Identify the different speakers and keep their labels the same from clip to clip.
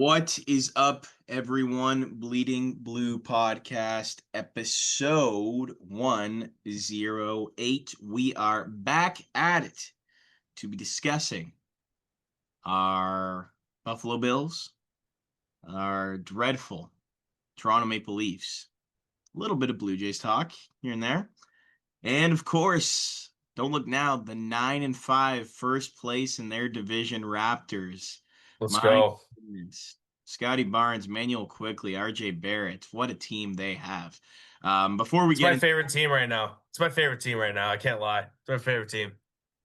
Speaker 1: What is up, everyone? Bleeding Blue Podcast, episode 108. We are back at it to be discussing our Buffalo Bills, our dreadful Toronto Maple Leafs, a little bit of Blue Jays talk here and there, and of course, don't look now, the 9-5 first place in their division Raptors.
Speaker 2: Let's
Speaker 1: My
Speaker 2: go.
Speaker 1: goodness. Scotty Barnes, Manuel Quickly, RJ Barrett. What a team they have. Before we
Speaker 2: It's
Speaker 1: get
Speaker 2: my
Speaker 1: into
Speaker 2: favorite team right now. It's my favorite team right now. I can't lie. It's my favorite team.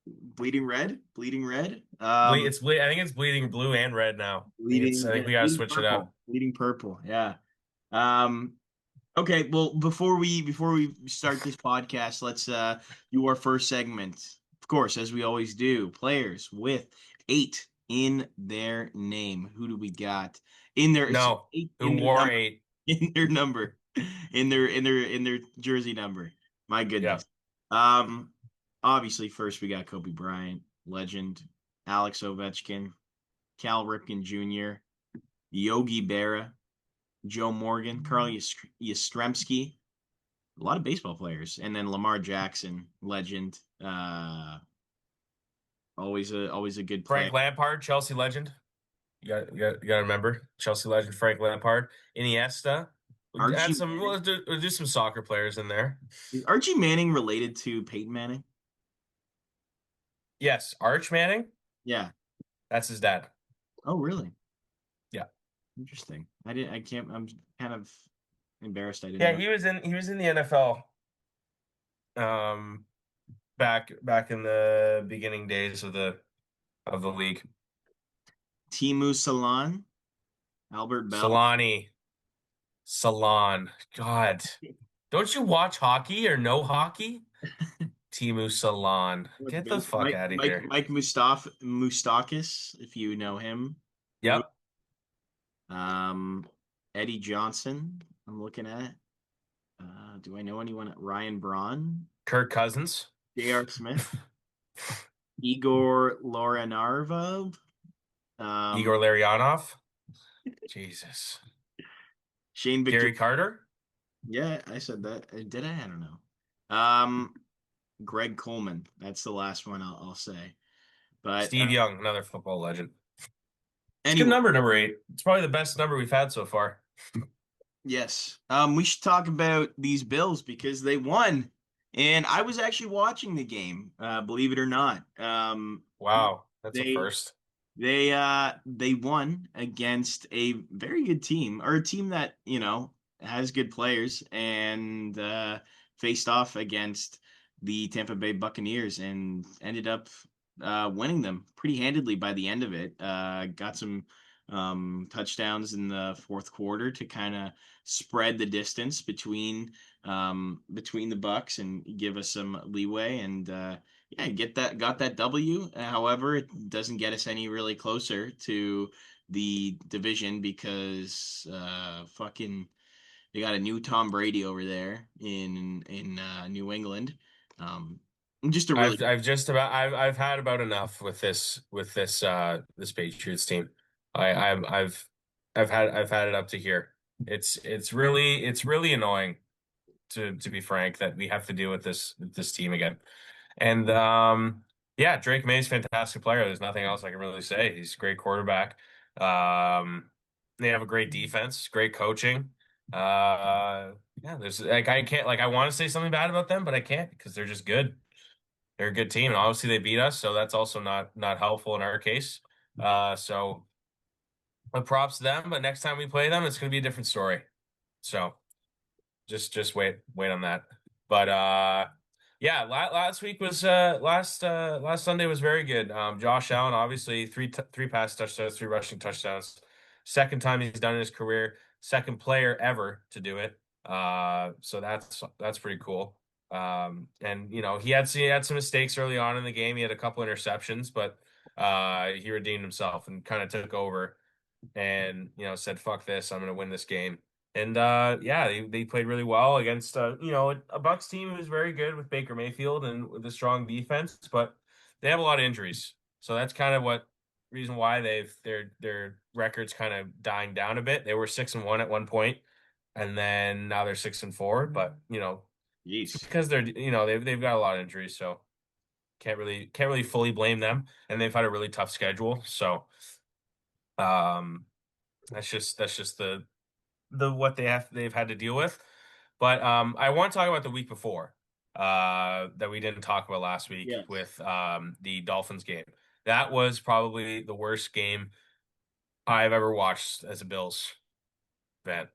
Speaker 1: Bleeding red,
Speaker 2: I think it's bleeding blue and red now. I think we gotta
Speaker 1: bleeding
Speaker 2: switch it up.
Speaker 1: purple, bleeding purple. Yeah. Um, okay. Well, before we start this podcast, let's do our first segment. Of course, as we always do, players with 8 in their name. Who do we got in their
Speaker 2: No,
Speaker 1: 8
Speaker 2: who
Speaker 1: in their
Speaker 2: wore
Speaker 1: number?
Speaker 2: eight?
Speaker 1: In their number, in their jersey number. My
Speaker 2: Yeah.
Speaker 1: goodness. Obviously first we got Kobe Bryant, legend, Alex Ovechkin, Cal Ripken Jr., Yogi Berra, Joe Morgan, Carl Yastrzemski, a lot of baseball players, and then Lamar Jackson, legend. Always a good player.
Speaker 2: Frank Lampard, Chelsea legend. You got to remember Chelsea legend Frank Lampard. Iniesta.
Speaker 1: Archie
Speaker 2: Add some.
Speaker 1: Manning.
Speaker 2: We'll do some soccer players in there.
Speaker 1: Is Archie Manning related to Peyton Manning?
Speaker 2: Yes, Arch Manning.
Speaker 1: Yeah.
Speaker 2: That's his dad.
Speaker 1: Oh, really?
Speaker 2: Yeah.
Speaker 1: Interesting. I didn't. I can't. I'm kind of embarrassed. I didn't
Speaker 2: Yeah,
Speaker 1: know.
Speaker 2: he was in the NFL. Um, back in the beginning days of the league.
Speaker 1: Timu Salon, Albert Bell.
Speaker 2: Solani, Salon. God, don't you watch hockey or know hockey? Timu Salon. Get the fuck
Speaker 1: Mike
Speaker 2: out of
Speaker 1: Mike
Speaker 2: here.
Speaker 1: Mike Moustakis, if you know him.
Speaker 2: Yep.
Speaker 1: Um, Eddie Johnson. I'm looking at. Do I know anyone? Ryan Braun,
Speaker 2: Kirk Cousins.
Speaker 1: J.R. Smith, Igor Loranarva,
Speaker 2: Igor Larionov. Jesus.
Speaker 1: Shane Victor.
Speaker 2: Gary Carter.
Speaker 1: Yeah, I said that. Did I? I don't know. Greg Coleman. That's the last one I'll say. But
Speaker 2: Steve Young, another football legend. It's a good
Speaker 1: anyway,
Speaker 2: number 8. It's probably the best number we've had so far.
Speaker 1: yes. We should talk about these Bills because they won, and I was actually watching the game. Believe it or not.
Speaker 2: Wow, that's a
Speaker 1: They
Speaker 2: first.
Speaker 1: they won against a very good team, or a team that has good players, and faced off against the Tampa Bay Buccaneers and ended up winning them pretty handedly by the end of it. Got some touchdowns in the fourth quarter to kind of spread the distance between the Bucks and give us some leeway, and yeah, got that W. However, it doesn't get us any really closer to the division because fucking they got a new Tom Brady over there in New England. Um, just a really
Speaker 2: I've had about enough with this Patriots team. I've had it up to here. It's really annoying to be frank that we have to deal with this team again. And yeah, Drake May's a fantastic player. There's nothing else I can really say. He's a great quarterback. They have a great defense, great coaching. Yeah, there's like I can't like I want to say something bad about them, but I can't because they're just good. They're a good team, and obviously they beat us, so that's also not helpful in our case. So but props to them, but next time we play them, it's going to be a different story. So just wait on that. But yeah, last week was last Sunday was very good. Josh Allen obviously three pass touchdowns, 3 rushing touchdowns. Second time he's done in his career, second player ever to do it. So that's pretty cool. And he had some mistakes early on in the game. He had a couple interceptions, but he redeemed himself and kind of took over and said, "Fuck this, I'm going to win this game." And yeah, they played really well against a Bucks team who's very good with Baker Mayfield and with a strong defense, but they have a lot of injuries. So that's kind of what reason why they're record's kind of dying down a bit. They were 6-1 at one point, and then now they're 6-4. But it's
Speaker 1: Jeez.
Speaker 2: because they've got a lot of injuries, so can't really fully blame them. And they've had a really tough schedule, so um, that's just the what they've had to deal with. But I want to talk about the week before that we didn't talk about last week
Speaker 1: Yes.
Speaker 2: with the Dolphins game. That was probably the worst game I've ever watched as a Bills fan.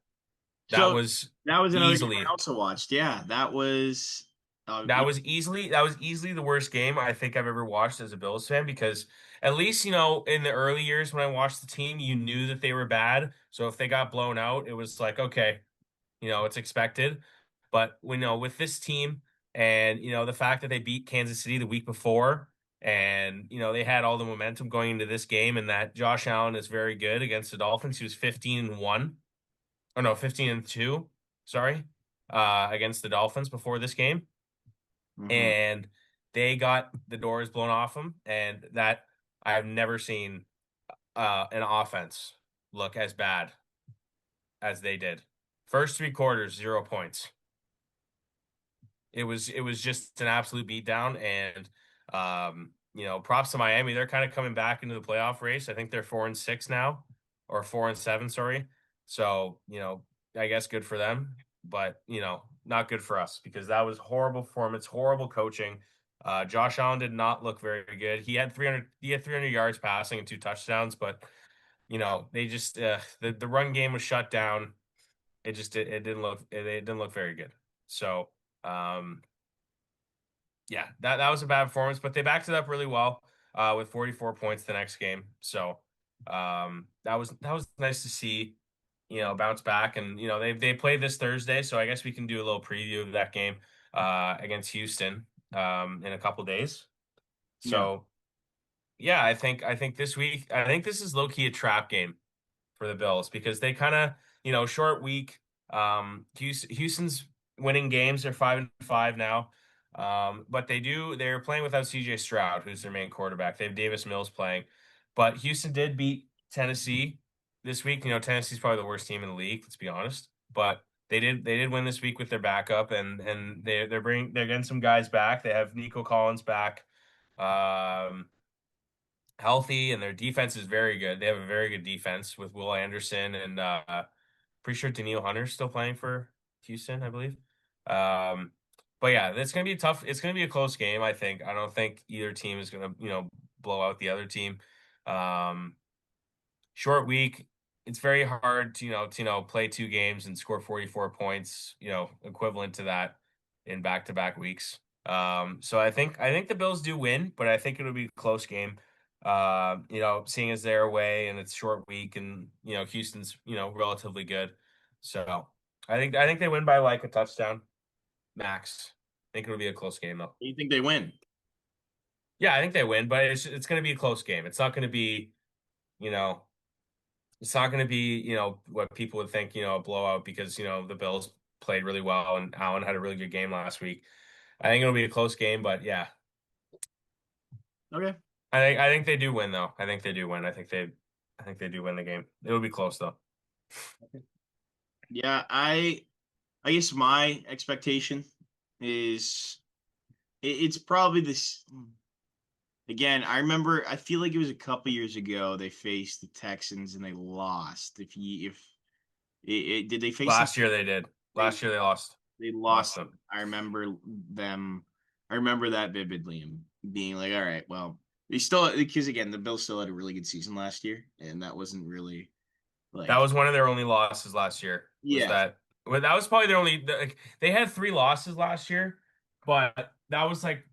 Speaker 2: That
Speaker 1: So
Speaker 2: was
Speaker 1: that was another game I
Speaker 2: easily
Speaker 1: also watched. Yeah, that was.
Speaker 2: that was easily the worst game I think I've ever watched as a Bills fan because at least, in the early years when I watched the team, you knew that they were bad. So if they got blown out, it was like, okay, it's expected. But we know with this team and the fact that they beat Kansas City the week before and they had all the momentum going into this game and that Josh Allen is very good against the Dolphins. He was 15-1. Or no, 15-2, sorry, against the Dolphins before this game.
Speaker 1: Mhm.
Speaker 2: And they got the doors blown off them and that I've never seen an offense look as bad as they did. First three quarters, 0 points. It was just an absolute beatdown, and props to Miami. They're kind of coming back into the playoff race. I think they're 4-6 now, or 4-7, sorry. So, I guess good for them, but not good for us because that was horrible performance, horrible coaching. Josh Allen did not look very good. He had 300 yards passing and two touchdowns, but they just the run game was shut down. It didn't look very good. So, um, yeah, that was a bad performance, but they backed it up really well with 44 points the next game. So that was nice to see, bounce back. And they play this Thursday, so I guess we can do a little preview of that game against Houston in a couple days.
Speaker 1: Yeah.
Speaker 2: So yeah, I think this week I think this is low key a trap game for the Bills because they kind of, short week. Houston's winning games. They're 5-5 now. But they're playing without CJ Stroud, who's their main quarterback. They have Davis Mills playing. But Houston did beat Tennessee this week. Tennessee's probably the worst team in the league, let's be honest. But they did win this week with their backup and they're getting some guys back. They have Nico Collins back. Um, Healthy, and their defense is very good. They have a very good defense with Will Anderson and pretty sure Daniil Hunter's still playing for Houston, I believe. Um, but yeah, it's gonna be tough. It's gonna be a close game, I think. I don't think either team is gonna, blow out the other team. Um, Short week. It's very hard to play two games and score 44 points, equivalent to that in back-to-back weeks. So I think the Bills do win, but I think it'll be a close game. Seeing as they're away and it's short week and Houston's relatively good. So I think they win by like a touchdown max. I think it'll be a close game though.
Speaker 1: You think they win?
Speaker 2: Yeah, I think they win, but it's going to be a close game. It's not going to be, you know, It's not going to be, what people would think, a blowout because, the Bills played really well and Allen had a really good game last week. I think it'll be a close game, but yeah,
Speaker 1: Okay.
Speaker 2: I think they do win though. I think they do win. I think they do win the game. It'll be close though.
Speaker 1: Yeah, I guess my expectation is it's probably this again. I remember I feel like it was a couple years ago they faced the Texans and they lost. If did they face them?
Speaker 2: Last year they did.
Speaker 1: They
Speaker 2: Last year they lost.
Speaker 1: they
Speaker 2: Lost
Speaker 1: lost.
Speaker 2: them.
Speaker 1: I remember them. I remember that vividly and being like, all right, well, they still because again the Bills still had a really good season last year, and that wasn't really
Speaker 2: That
Speaker 1: like
Speaker 2: was one of their only losses last year. Was
Speaker 1: yeah.
Speaker 2: that? Well, that was probably their only. Like, they had three losses last year, but that was like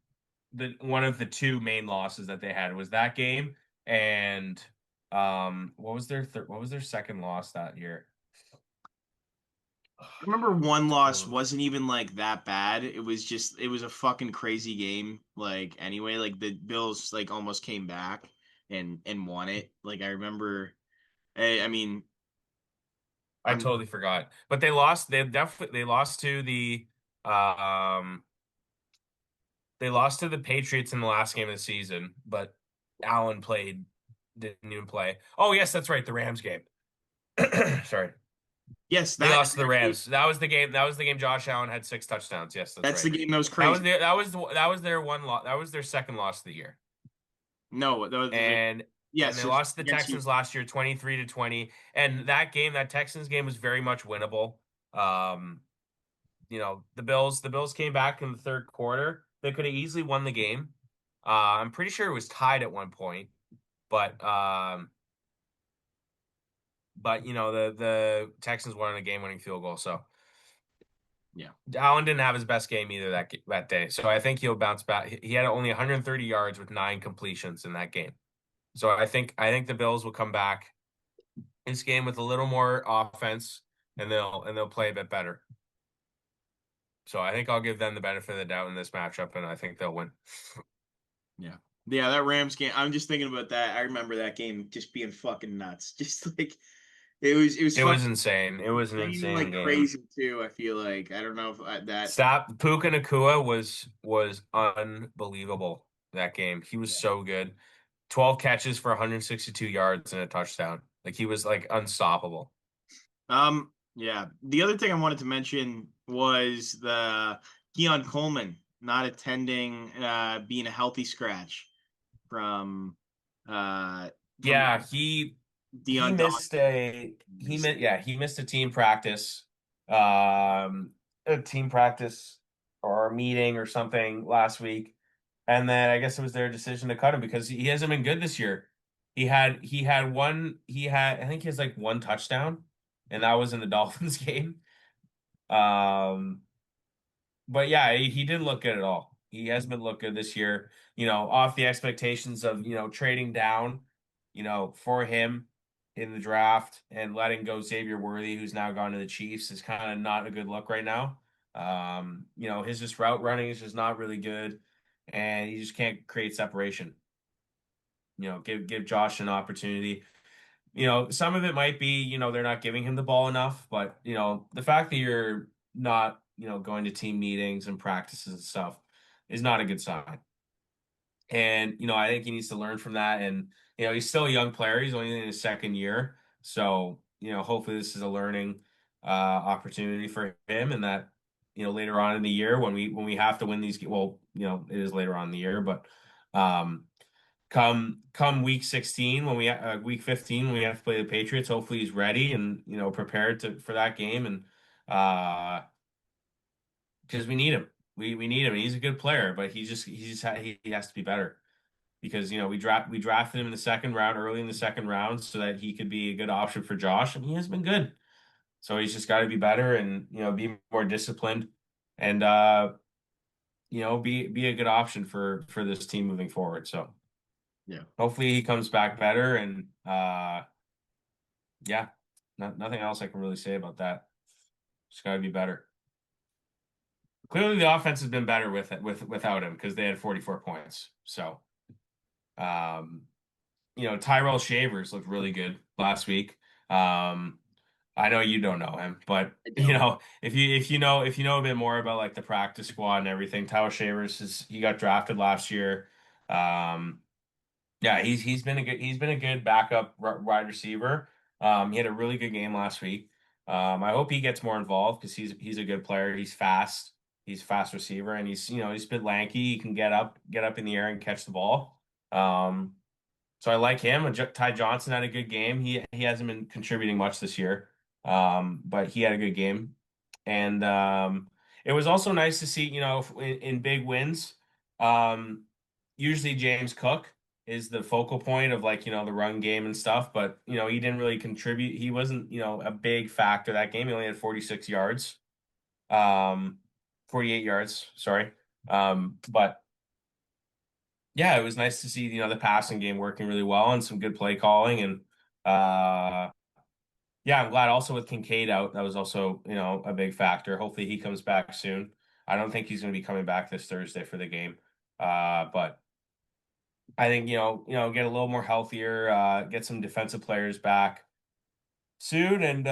Speaker 2: the one of the two main losses that they had was that game and what was their second loss that year?
Speaker 1: I remember one loss
Speaker 2: Totally.
Speaker 1: wasn't even like that bad. It was a fucking crazy game. Like anyway, like the Bills like almost came back and won it. Like I remember. I mean,
Speaker 2: I
Speaker 1: I'm
Speaker 2: totally forgot. But they lost. They lost to um the Patriots in the last game of the season, but Allen played didn't even play. Oh yes, that's right, the Rams game. Sorry.
Speaker 1: Yes,
Speaker 2: They
Speaker 1: that
Speaker 2: lost to the Rams. That was the game. That was the game Josh Allen had 6 touchdowns. Yes, that's
Speaker 1: that's the
Speaker 2: right.
Speaker 1: game that was
Speaker 2: That was
Speaker 1: crazy.
Speaker 2: their one loss. That was their second loss of the year.
Speaker 1: No, that was
Speaker 2: And
Speaker 1: yes,
Speaker 2: they
Speaker 1: it was
Speaker 2: lost to the
Speaker 1: against
Speaker 2: Texans
Speaker 1: Houston.
Speaker 2: last year 23-20. And that game, that Texans game was very much winnable. Um, the Bills came back in the third quarter. They could have easily won the game. I'm pretty sure it was tied at one point, but the Texans won a game-winning field goal. So
Speaker 1: Yeah.
Speaker 2: Allen didn't have his best game either that day. So I think he'll bounce back. He had only 130 yards with 9 completions in that game. So I think the Bills will come back this game with a little more offense, and they'll play a bit better. So I think I'll give them the benefit of the doubt in this matchup, and I think they'll win.
Speaker 1: Yeah. Yeah, that Rams game. I'm just thinking about that. I remember that game just being fucking nuts. Just like it was
Speaker 2: It
Speaker 1: fun
Speaker 2: was insane. It was an
Speaker 1: playing
Speaker 2: insane
Speaker 1: like
Speaker 2: game.
Speaker 1: crazy too. I feel like I don't know if that.
Speaker 2: Stop. Puka Nakua was unbelievable that game. He was
Speaker 1: Yeah.
Speaker 2: so good. 12 catches for 162 yards and a touchdown. Like he was like unstoppable.
Speaker 1: Yeah. The other thing I wanted to mention was the Keon Coleman not attending, being a healthy scratch from uh from
Speaker 2: Yeah, he
Speaker 1: Dion Dawson.
Speaker 2: missed a he missed yeah, he missed um a team practice or a meeting or something last week. And then I guess it was their decision to cut him because he hasn't been good this year. I think he has like one touchdown and that was in the Dolphins game. Um but yeah, he didn't look good at all. He hasn't been look good this year. Off the expectations of, trading down, for him in the draft and letting go Xavier Worthy, who's now gone to the Chiefs, is kind of not a good look right now. His just route running is just not really good, and he just can't create separation. Give Josh an opportunity. Some of it might be, they're not giving him the ball enough, but the fact that you're not, going to team meetings and practices and stuff is not a good sign. And, I think he needs to learn from that. And, he's still a young player. He's only in his second year. So, hopefully this is a learning opportunity for him and that, later on in the year when we have to win these, well, it is later on in the year, but um come week 16 week 15 when we have to play the Patriots, hopefully he's ready and prepared for that game and because we need him. We need him. He's a good player, but he has to be better because we drafted him in the second round, early in the second round, so that he could be a good option for Josh, and he has been good. So he's just got to be better and be more disciplined and be a good option for this team moving forward. So
Speaker 1: Yeah.
Speaker 2: hopefully he comes back better and yeah, nothing else I can really say about that. Just got to be better. Clearly the offense has been better without him because they had 44 points. So um Tyrell Shavers looked really good last week. Um, I know you don't know him, but
Speaker 1: I don't.
Speaker 2: if you know a bit more about like the practice squad and everything, Tyrell Shavers he got drafted last year. Um, yeah, he's been a good backup wide receiver. He had a really good game last week. I hope he gets more involved because he's a good player. He's fast. He's a fast receiver, and he's a bit lanky. He can get up in the air and catch the ball. So I like him. And Ty Johnson had a good game. He hasn't been contributing much this year, but he had a good game. And it was also nice to see, in big wins. Um, Usually James Cook is the focal point of like, the run game and stuff, but he didn't really contribute. He wasn't, a big factor that game. He only had 46 yards, um, 48 yards, sorry. But yeah, it was nice to see, the passing game working really well and some good play calling. And uh yeah, I'm glad also with Kincaid out, that was also, a big factor. Hopefully he comes back soon. I don't think he's going to be coming back this Thursday for the game. But I think, get a little more healthier, get some defensive players back soon and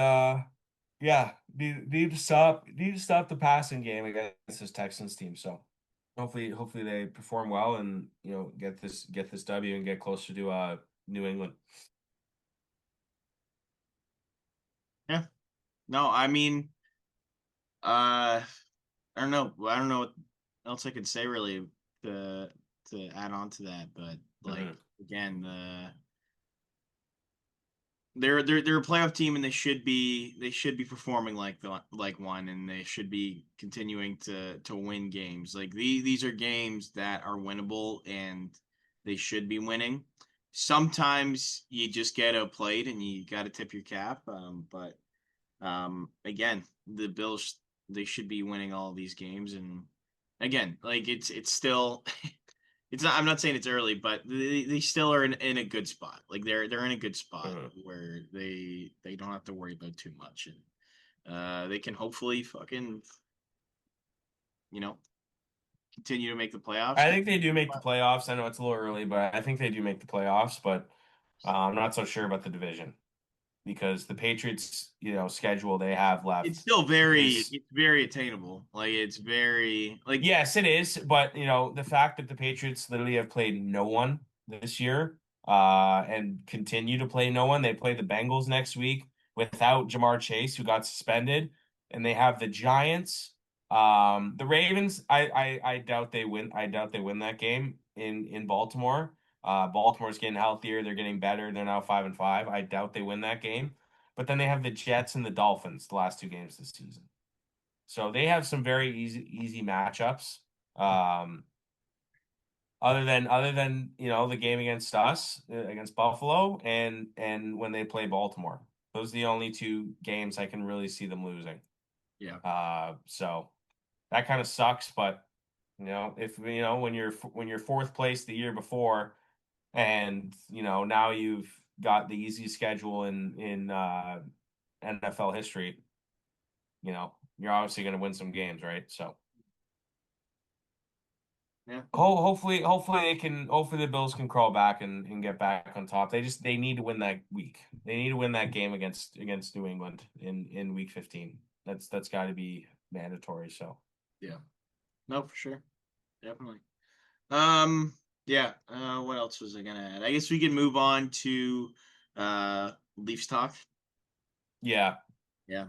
Speaker 2: yeah, need to stop the passing game against this Texans team. So hopefully they perform well and get this W and get closer to New England.
Speaker 1: Yeah. No, I mean, I don't know. I don't know what else I could say really to add on to that, but like
Speaker 2: Hmm.
Speaker 1: again, they're a playoff team and they should be performing like one, and they should be continuing to win games. Like these are games that are winnable and they should be winning. Sometimes you just get outplayed and you got to tip your cap. But again, the Bills, they should be winning all of these games, and again, like it's still it's not. I'm not saying it's early, but they still are in a good spot. Like they're in a good spot
Speaker 2: Hmm.
Speaker 1: where they don't have to worry about too much, and they can hopefully fucking continue to make the playoffs.
Speaker 2: I think they do make the playoffs. I know it's a little early, but I think they do make the playoffs. But I'm not so sure about the division because the Patriots, schedule they have
Speaker 1: It's
Speaker 2: left
Speaker 1: still very
Speaker 2: is.
Speaker 1: it's very attainable. Like it's very like
Speaker 2: Yes, it is, but the fact that the Patriots literally have played no one this year, and continue to play no one. They play the Bengals next week without Jamar Chase, who got suspended, and they have the Giants. The Ravens, I doubt they win. I doubt they win that game in Baltimore. Baltimore's getting healthier. They're getting better. They're now 5-5. I doubt they win that game. But then they have the Jets and the Dolphins the last two games this season. So they have some very easy matchups. Um, other than the game against us, against Buffalo, and when they play Baltimore. Those are the only two games I can really see them losing.
Speaker 1: yeah.
Speaker 2: So that kind of sucks, but if when you're fourth place the year before, and now you've got the easiest schedule in NFL history, you're obviously going to win some games, right? So.
Speaker 1: Yeah.
Speaker 2: Hopefully hopefully the Bills can crawl back and get back on top. They need to win that week. They need to win that game against New England in week 15. That's got to be mandatory. So
Speaker 1: Yeah. No, for sure. Definitely. Um, yeah. What else was I gonna add? I guess we can move on to Leafs talk.
Speaker 2: yeah,
Speaker 1: Yeah.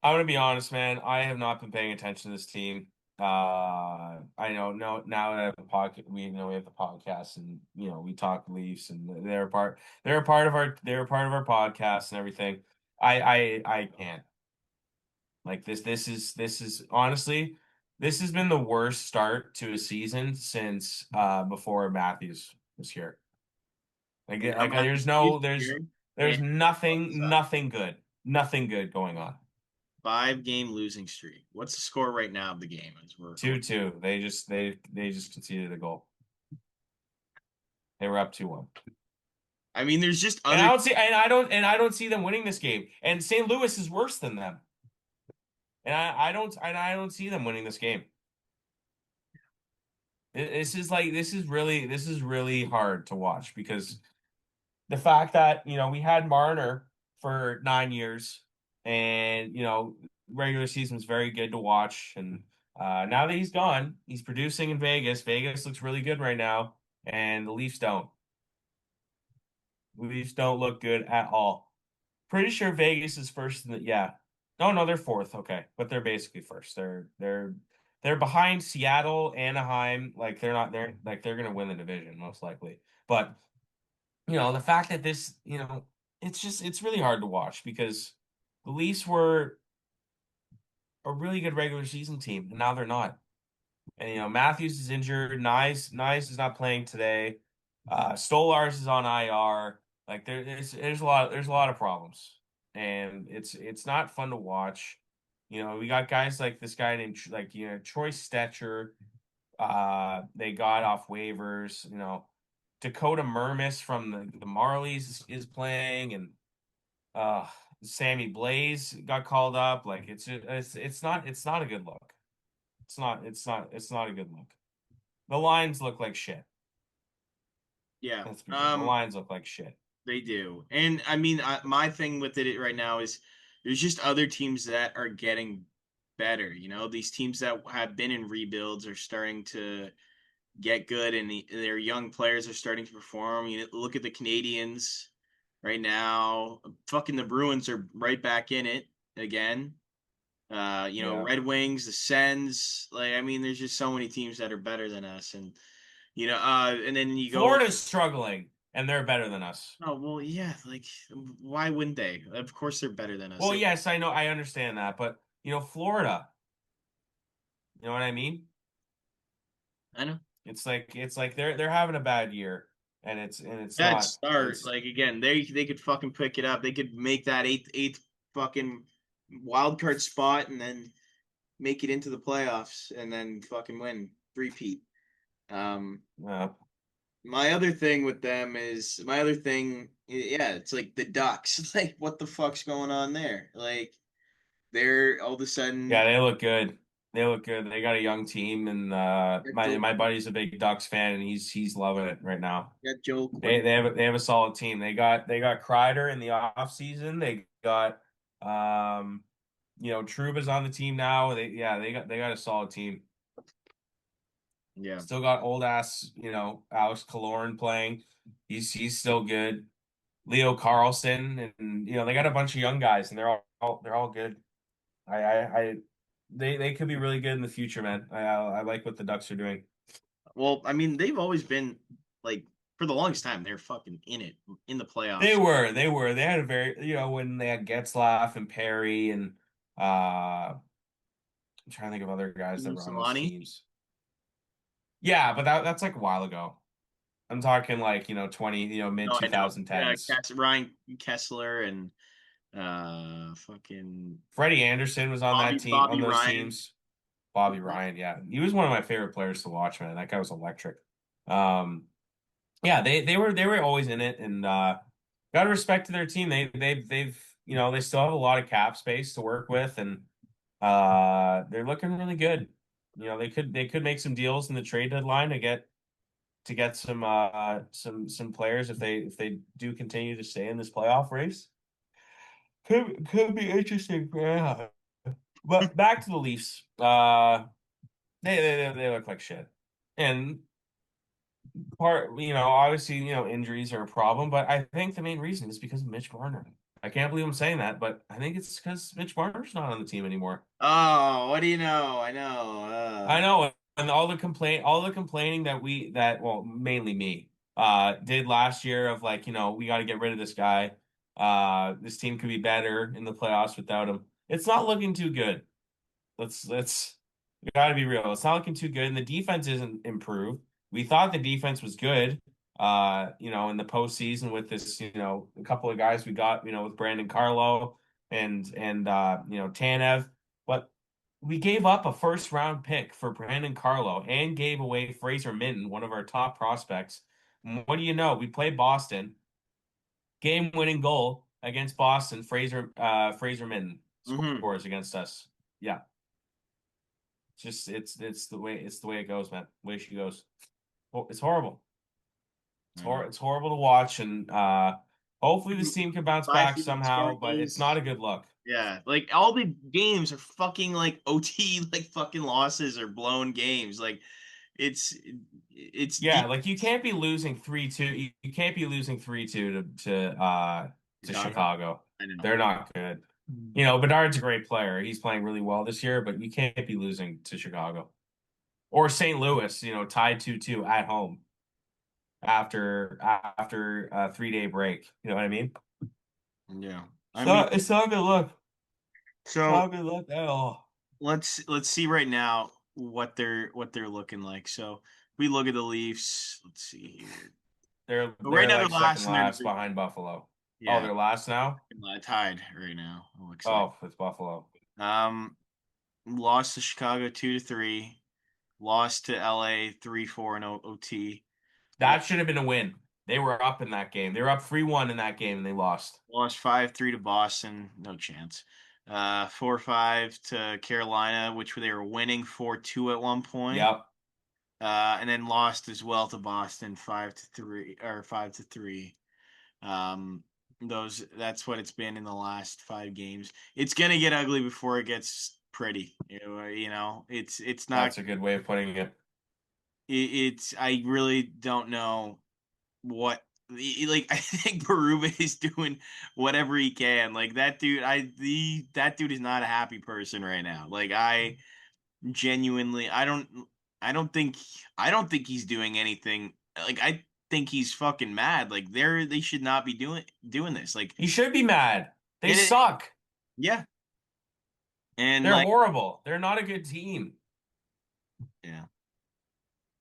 Speaker 2: I'm gonna be honest, man. I have not been paying attention to this team. I know no now that I have the podcast, we have the podcast, and we talk Leafs, and they're a part of our podcast and everything. I can't. Like this is honestly, this has been the worst start to a season since before Matthews was here. Like
Speaker 1: Yeah,
Speaker 2: like
Speaker 1: Matthews is here,
Speaker 2: there's
Speaker 1: and
Speaker 2: nothing good going on.
Speaker 1: 5 game losing streak. What's the score right now of the game as we're recording?
Speaker 2: 2-2. They just conceded a goal. They were up 2-1.
Speaker 1: I mean, there's just
Speaker 2: And
Speaker 1: other.
Speaker 2: I don't see them winning this game. And St. Louis is worse than them. And I don't see them winning this game. This is really hard to watch because the fact that we had Marner for 9 years, and regular season was very good to watch, and now that he's gone, he's producing in Vegas. Vegas looks really good right now, and the Leafs don't. Leafs don't look good at all. Pretty sure Vegas is first in the yeah. No, they're fourth. Okay, but they're basically first. They're behind Seattle, Anaheim. Like they're gonna win the division most likely. But the fact that it's really hard to watch because the Leafs were a really good regular season team, and now they're not. And Matthews is injured. Nyes is not playing today. Stolars is on IR. Like there's a lot of problems, and it's not fun to watch. We got guys like this guy named Troy Stetcher. They got off waivers. Dakota Mermis from the Marlies is playing, and uh, Sammy Blaze got called up. Like it's not a good look. It's not a good look. The lines look like shit.
Speaker 1: Yeah.
Speaker 2: Let's be real. The lines look like shit.
Speaker 1: They do, and I mean, my thing with it right now is there's just other teams that are getting better. These teams that have been in rebuilds are starting to get good, and their young players are starting to perform. You look at the Canadians right now. Fucking the Bruins are right back in it again.
Speaker 2: Yeah.
Speaker 1: Red Wings, the Sens. Like, I mean, there's just so many teams that are better than us, and and then you go.
Speaker 2: Florida's struggling, and they're better than us.
Speaker 1: Oh well, yeah. Like, why wouldn't they? Of course, they're better than us.
Speaker 2: Well, yes, I know, I understand that, but Florida, you know what I mean?
Speaker 1: I know.
Speaker 2: It's like they're having a bad year, and it's
Speaker 1: That
Speaker 2: not
Speaker 1: start,
Speaker 2: it's
Speaker 1: like again, they could fucking pick it up. They could make that eighth fucking wild card spot, and then make it into the playoffs, and then fucking win repeat. Um,
Speaker 2: uh,
Speaker 1: my other thing with them is my other thing. Yeah, it's like the Ducks. Like, what the fuck's going on there? Like, they're all of a
Speaker 2: yeah,
Speaker 1: sudden
Speaker 2: they look good. They look good. They got a young team, and
Speaker 1: got
Speaker 2: my buddy's a big Ducks fan, and he's loving it right now.
Speaker 1: Joe
Speaker 2: They have a solid team. They got Kreider in the off season. They got Trouba's on the team now. They got a solid team.
Speaker 1: Yeah.
Speaker 2: Still got old ass, Alex Killorn playing. He's still good. Leo Carlson, and they got a bunch of young guys, and they're all good. They could be really good in the future, man. I like what the Ducks are doing.
Speaker 1: Well, I mean, they've always been like for the longest time they're fucking in it in the
Speaker 2: They
Speaker 1: playoffs.
Speaker 2: were, they were, they had a very, when they had Getzlaff and Perry and I'm trying to think of other guys that were on those
Speaker 1: Solani.
Speaker 2: teams. Yeah, but that's like a while ago. I'm talking like 20, mid
Speaker 1: No, I know. Yeah,
Speaker 2: 2010s.
Speaker 1: Ryan Kessler and fucking
Speaker 2: Freddie Anderson was on that team, on
Speaker 1: Bobby
Speaker 2: those
Speaker 1: Ryan.
Speaker 2: teams. Bobby Ryan, yeah, he was one of my favorite players to watch, man. That guy was electric. Um, yeah, they were always in it, and got to respect to their team. They still have a lot of cap space to work with, and they're looking really good. They could make some deals in the trade deadline to get some players if they do continue to stay in this playoff race. Could be interesting. Yeah. But back to the Leafs. They look like shit. And obviously, injuries are a problem, but I think the main reason is because of Mitch Marner. I can't believe I'm saying that, but I think it's because Mitch Marner's not on the team anymore.
Speaker 1: Oh, what do you know? I know.
Speaker 2: I know, and all the complaining well, mainly me, did last year of like, we got to get rid of this guy. This team could be better in the playoffs without him. It's not looking too good. Let's we got to be real. It's not looking too good, and the defense isn't improved. We thought the defense was good, in the postseason with this, a couple of guys we got, with Brandon Carlo and Tanev, but we gave up a first round pick for Brandon Carlo and gave away Fraser Minton, one of our top prospects. And what do you know? We play Boston, game winning goal against Boston. Fraser Minton
Speaker 1: Mm-hmm.
Speaker 2: scores against us. Yeah. It's the way it goes, man. The way she goes. It's horrible.
Speaker 1: I know.
Speaker 2: It's horrible to watch, and hopefully this team can bounce back
Speaker 1: 5 score
Speaker 2: somehow, but it's not
Speaker 1: games.
Speaker 2: a good look.
Speaker 1: Yeah, like all the games are fucking like OT, like fucking losses or blown games. Like it's it's
Speaker 2: Yeah,
Speaker 1: deep.
Speaker 2: like you can't be losing 3-2. You can't be losing 3-2 to
Speaker 1: Chicago.
Speaker 2: Chicago.
Speaker 1: I know.
Speaker 2: They're not good. Bedard's a great player. He's playing really well this year, but you can't be losing to Chicago or St. Louis. Tied 2-2 at home after a 3-day break. You know what I mean?
Speaker 1: Yeah. I
Speaker 2: So
Speaker 1: mean,
Speaker 2: it's not a good look. It's
Speaker 1: so
Speaker 2: not a good look at all.
Speaker 1: let's see right now what they're looking like. So we look at the Leafs. Let's see here.
Speaker 2: They're
Speaker 1: But right
Speaker 2: they're
Speaker 1: now they're
Speaker 2: like second
Speaker 1: last in their
Speaker 2: last
Speaker 1: division.
Speaker 2: behind Buffalo. Oh,
Speaker 1: Yeah,
Speaker 2: they're last now?
Speaker 1: tied right now. It looks like.
Speaker 2: Oh, it's Buffalo.
Speaker 1: Um, Lost to Chicago 2-3. Lost to LA 3-4 in OT.
Speaker 2: That should have been a win. They were up in that game. They were up 3-1 in that game and they lost.
Speaker 1: Lost 5-3 to Boston. No chance. 4-5 to Carolina, which they were winning 4-2 at one point.
Speaker 2: Yep.
Speaker 1: And then lost as well to Boston 5-3 or 5-3. Um, that's what it's been in the last 5 games. It's gonna get ugly before it gets pretty. It's not.
Speaker 2: That's a good way of putting it.
Speaker 1: it's I really don't know what like I think Berube is doing whatever he can. Like that dude, that dude is not a happy person right now. Like I genuinely, I don't think he's doing anything. Like I think he's fucking mad. Like they should not be doing this. Like
Speaker 2: He should be mad. They
Speaker 1: it,
Speaker 2: suck.
Speaker 1: yeah, and
Speaker 2: They're
Speaker 1: like
Speaker 2: horrible. They're not a good team.
Speaker 1: yeah,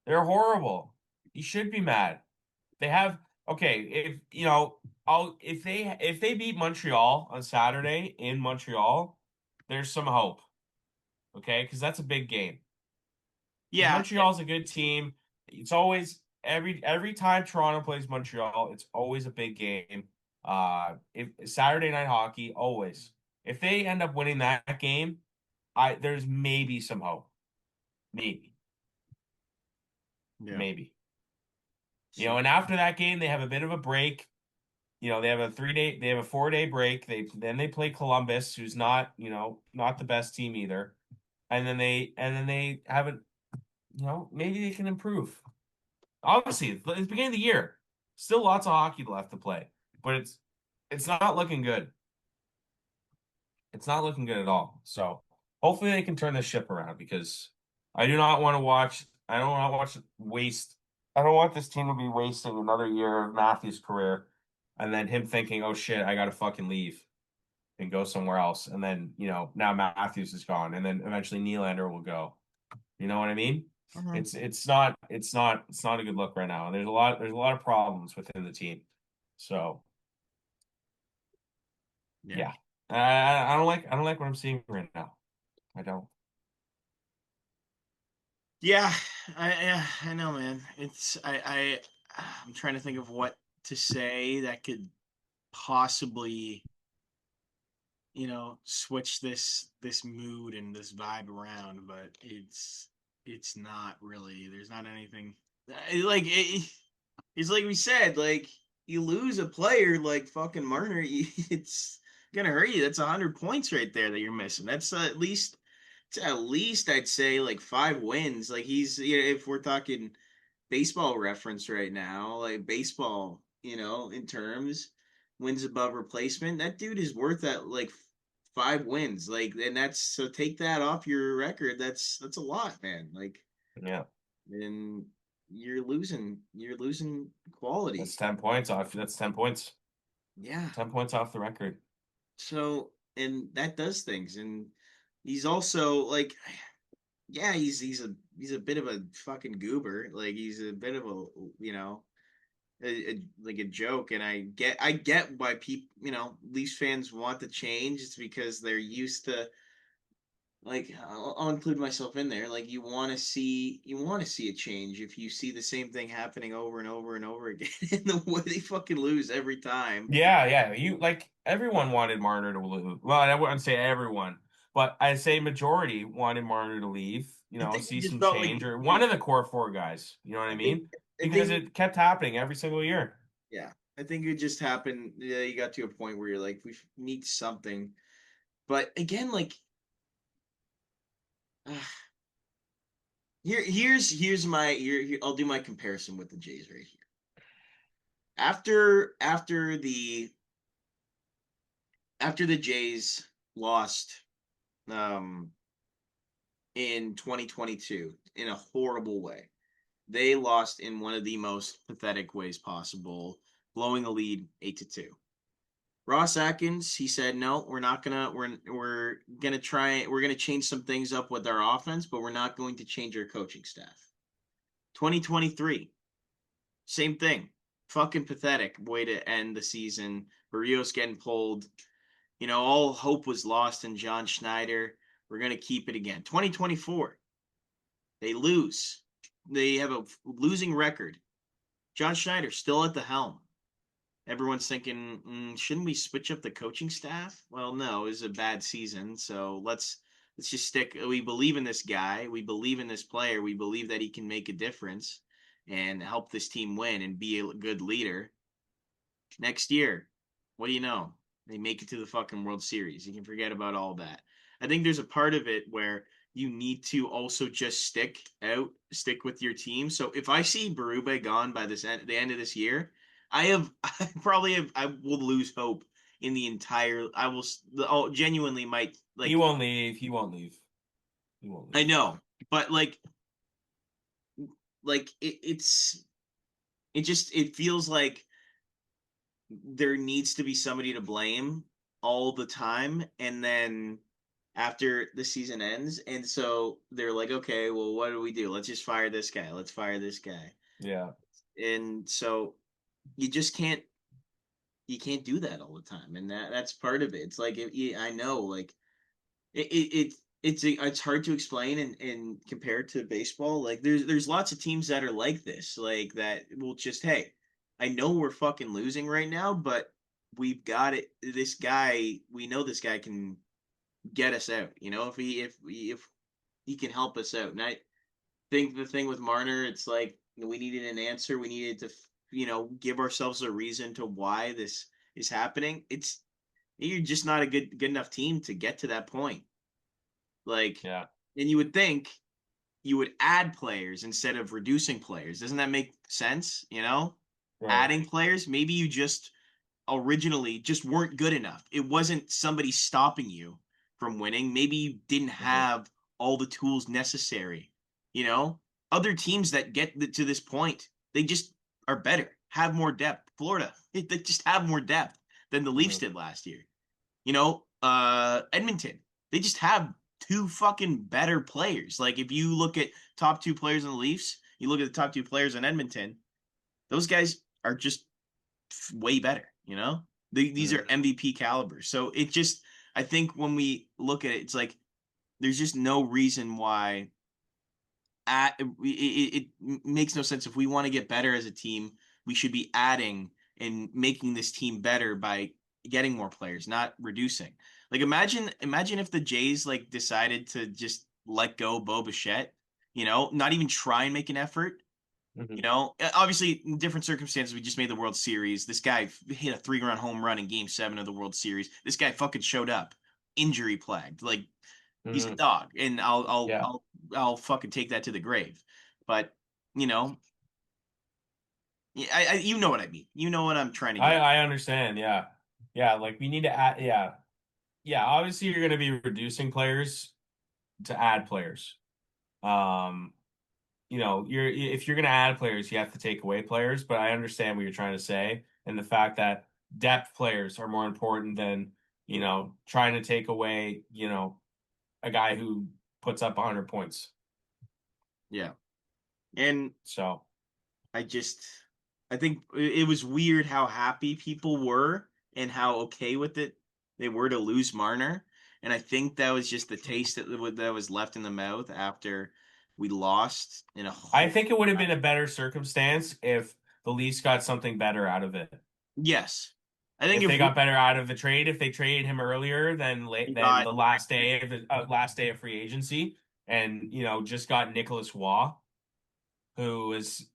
Speaker 2: They're horrible. He should be mad. They have okay, if you know, I'll if they beat Montreal on Saturday in Montreal, there's some hope. Okay, because that's a big game. Because
Speaker 1: yeah,
Speaker 2: Montreal's a good team. It's always every time Toronto plays Montreal, it's always a big game. If Saturday night hockey, always. If they end up winning that game, I there's maybe some hope. Maybe.
Speaker 1: yeah.
Speaker 2: Maybe. You know,
Speaker 1: So
Speaker 2: and after that game, they have a bit of a break. You know, they have a 4 day break. They play Columbus, who's not, you know, not the best team either. And then they haven't, you know, maybe they can improve. Obviously, it's the beginning of the year. Still lots of hockey left to play, but it's not looking good. It's not looking good at all. So hopefully they can turn this ship around because I do not want to watch. I don't want to watch waste. I don't want this team to be wasting another year of Matthews' career, and then him thinking, "Oh shit, I got to fucking leave and go somewhere else." And then you know now Matthews is gone, and then eventually Nylander will go. You know what I mean?
Speaker 1: mhm.
Speaker 2: It's not a good look right now, and there's a lot of problems within the team. So
Speaker 1: Yeah.
Speaker 2: yeah, I don't like what I'm seeing right now. I don't.
Speaker 1: Yeah, I know, man. I'm trying to think of what to say that could possibly, switch this mood and this vibe around, but it's not really. There's not anything it's like we said, like you lose a player like fucking Marner, it's gonna hurt you. That's 100 points right there that you're missing. That's it's at least I'd say like 5 wins. Like if we're talking baseball reference right now, like baseball, in terms wins above replacement, that dude is worth that like 5 wins. Like, and that's so take that off your record. That's a lot, man. Like,
Speaker 2: Yeah,
Speaker 1: and you're losing
Speaker 2: that's
Speaker 1: quality.
Speaker 2: 10 points off. That's 10 points.
Speaker 1: Yeah.
Speaker 2: 10 points off the record.
Speaker 1: So, and that does things, and he's also like, yeah, he's a bit of a fucking goober. Like he's a bit of a like a joke, and I get why people Leafs fans want the change. It's because they're used to, like, I'll include myself in there. Like you want to see a change if you see the same thing happening over and over and over again, and the way they fucking lose every time.
Speaker 2: Yeah, yeah. You like everyone wanted Marner to lose. Well, I wouldn't say everyone, but I'd say majority wanted Marner to leave. You
Speaker 1: I
Speaker 2: know,
Speaker 1: think it
Speaker 2: see
Speaker 1: just
Speaker 2: some
Speaker 1: felt like
Speaker 2: change or one of the core four guys. You know what I
Speaker 1: I think
Speaker 2: mean?
Speaker 1: I
Speaker 2: Because
Speaker 1: think
Speaker 2: it kept happening every single year.
Speaker 1: yeah, I think it just happened. Yeah, you got to a point where you're like, we need something. But again, like, here's my I'll do my comparison with the Jays right here. After the Jays lost um in 2022 in a horrible way. They lost in one of the most pathetic ways possible, blowing a lead 8-2. Ross Atkins, he said, "No, we're gonna change some things up with our offense, but we're not going to change our coaching staff." 2023, same thing. Fucking pathetic way to end the season. Barrios getting pulled. All hope was lost in John Schneider. We're gonna keep it again. 2024, they lose. They have a losing record. John Schneider still at the helm. Everyone's thinking, shouldn't we switch up the coaching staff? Well, no, it was a bad season, so let's just stick. We believe in this guy. We believe in this player. We believe that he can make a difference and help this team win and be a good leader. Next year, what do you know? They make it to the fucking World Series. You can forget about all that. I think there's a part of it where you need to also just stick with your team. So if I see Berube gone by the end of this year, I will lose hope in the entire. I'll genuinely might
Speaker 2: He
Speaker 1: like.
Speaker 2: won't leave. He won't leave. He won't
Speaker 1: I
Speaker 2: leave.
Speaker 1: know, but it feels like there needs to be somebody to blame all the time, and then after the season ends, and so they're like, okay, well, what do we do? Let's just fire this guy. Let's fire this guy.
Speaker 2: Yeah.
Speaker 1: And so you just can't do that all the time, and that's part of it. It's like I know, like it's hard to explain and compare to baseball. Like there's lots of teams that are like this, like that will just, hey, I know we're fucking losing right now, but we've got it. This guy, we know this guy can get us out. If he can help us out. And I think the thing with Marner, it's like we needed an answer. We needed to give ourselves a reason to why this is happening. You're just not a good enough team to get to that point. Like,
Speaker 2: Yeah.
Speaker 1: and you would think you would add players instead of reducing players. Doesn't that make sense?
Speaker 2: Right.
Speaker 1: Adding players, maybe you just originally just weren't good enough. It wasn't somebody stopping you from winning. Maybe you didn't
Speaker 2: Mhm.
Speaker 1: have all the tools necessary. You know, Other teams that get to this point, they just are better, have more depth. Florida, they just have more depth than the Leafs
Speaker 2: Mhm.
Speaker 1: did last year. Edmonton, they just have two fucking better players. Like if you look at top two players in the Leafs, you look at the top two players in Edmonton, those guys are just way better. These are
Speaker 2: Mhm.
Speaker 1: MVP caliber. So I think when we look at it, it's like there's just no reason why it makes no sense. If we want to get better as a team, we should be adding and making this team better by getting more players, not reducing. Like imagine if the Jays like decided to just let go Bo Bichette, not even try and make an effort.
Speaker 2: Mhm.
Speaker 1: Obviously, in different circumstances, we just made the World Series. This guy hit a 3-run home run in Game 7 of the World Series. This guy fucking showed up, injury plagued. Like he's a
Speaker 2: Mhm.
Speaker 1: dog, and
Speaker 2: Yeah.
Speaker 1: I'll fucking take that to the grave. But you know, you know what I mean. You know what I'm trying to
Speaker 2: I
Speaker 1: get.
Speaker 2: I understand. Yeah. Yeah. Like we need to add. Yeah. Yeah. Obviously, you're going to be reducing players to add players. Um, if you're going to add players, you have to take away players. But I understand what you're trying to say, and the fact that depth players are more important than trying to take away a guy who puts up 100 points.
Speaker 1: Yeah, and
Speaker 2: So
Speaker 1: I just I think it was weird how happy people were and how okay with it they were to lose Marner, and I think that was just the taste that was left in the mouth after we lost in a
Speaker 2: I
Speaker 1: whole.
Speaker 2: think it would have been a better circumstance if the Leafs got something better out of it.
Speaker 1: Yes, I think
Speaker 2: If
Speaker 1: if
Speaker 2: they got better out of the trade, if they traded him earlier than
Speaker 1: we
Speaker 2: than
Speaker 1: got
Speaker 2: the last day of free agency, and just got Nicholas Waugh, who has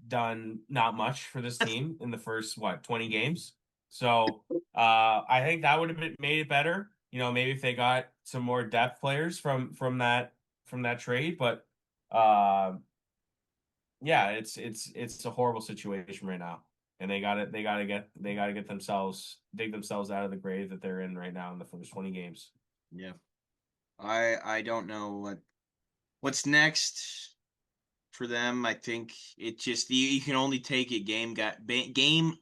Speaker 2: done not much for this team in the first 20 games. So I think that would have made it better. Maybe if they got some more depth players from that trade, but uh, yeah, it's a horrible situation right now, and they gotta get themselves dig themselves out of the grave that they're in right now in the first 20 games.
Speaker 1: yeah. I don't know what's next for them. I think it just you can only take it game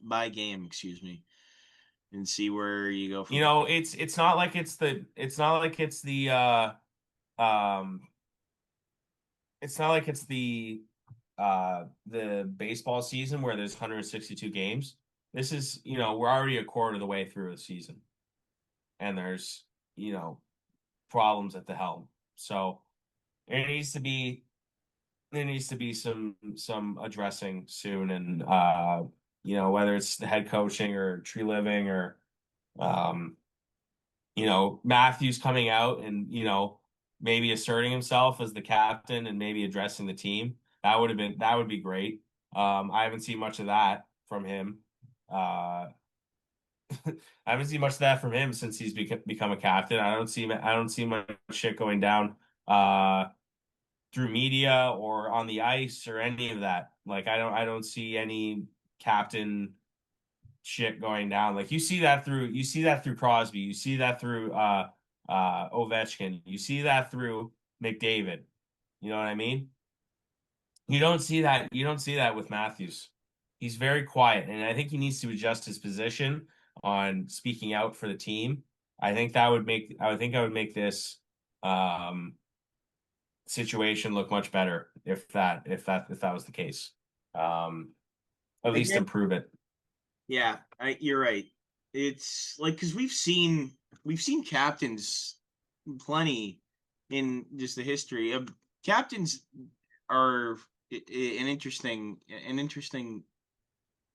Speaker 1: by game, excuse me, and see where you go from.
Speaker 2: Um it's not like it's the baseball season where there's 162 games. This is, we're already a quarter of the way through the season, and there's, you know, problems at the helm. So there needs to be some addressing soon, and whether it's the head coaching or tree living or um Matthews coming out and maybe asserting himself as the captain and maybe addressing the team. That would be great. I haven't seen much of that from him. Uh, I haven't seen much of that from him since he's become a captain. I don't see much shit going down uh, through media or on the ice or any of that. Like I don't see any captain shit going down. Like you see that through Crosby, you see that through Ovechkin, you see that through McDavid. You know what I mean? You don't see that with Matthews. He's very quiet, and I think he needs to adjust his position on speaking out for the team. I would make this um situation look much better if that was the case. Um, at least
Speaker 1: Again,
Speaker 2: improve it.
Speaker 1: yeah, you're right. It's like because we've seen captains plenty in just the history of captains are an interesting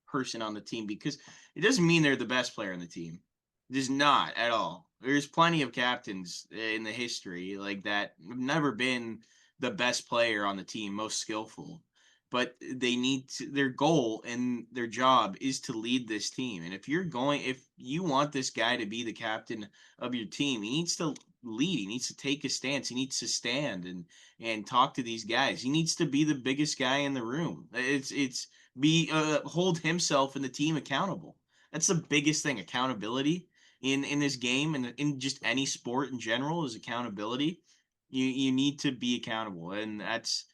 Speaker 1: person on the team because it doesn't mean they're the best player on the team. It is not at all. There's plenty of captains in the history like that have never been the best player on the team, most skillful. But they need to, their goal and their job is to lead this team. And if you want this guy to be the captain of your team, he needs to lead. He needs to take a stance. He needs to stand and talk to these guys. He needs to be the biggest guy in the room. It's be hold himself and the team accountable. That's the biggest thing, accountability in this game and in just any sport in general is accountability. You need to be accountable, and that's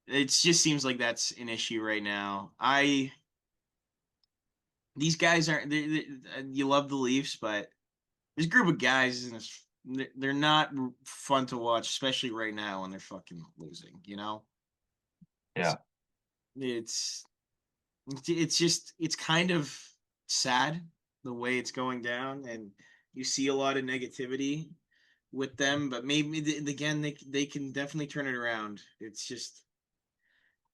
Speaker 1: it. Just seems like that's an issue right now. I These guys aren't. You love the Leafs, but this group of guys they're not fun to watch, especially right now when they're fucking losing. It's
Speaker 2: Yeah.
Speaker 1: it's it's just it's kind of sad the way it's going down, and you see a lot of negativity with them. But maybe again, they can definitely turn it around. It's just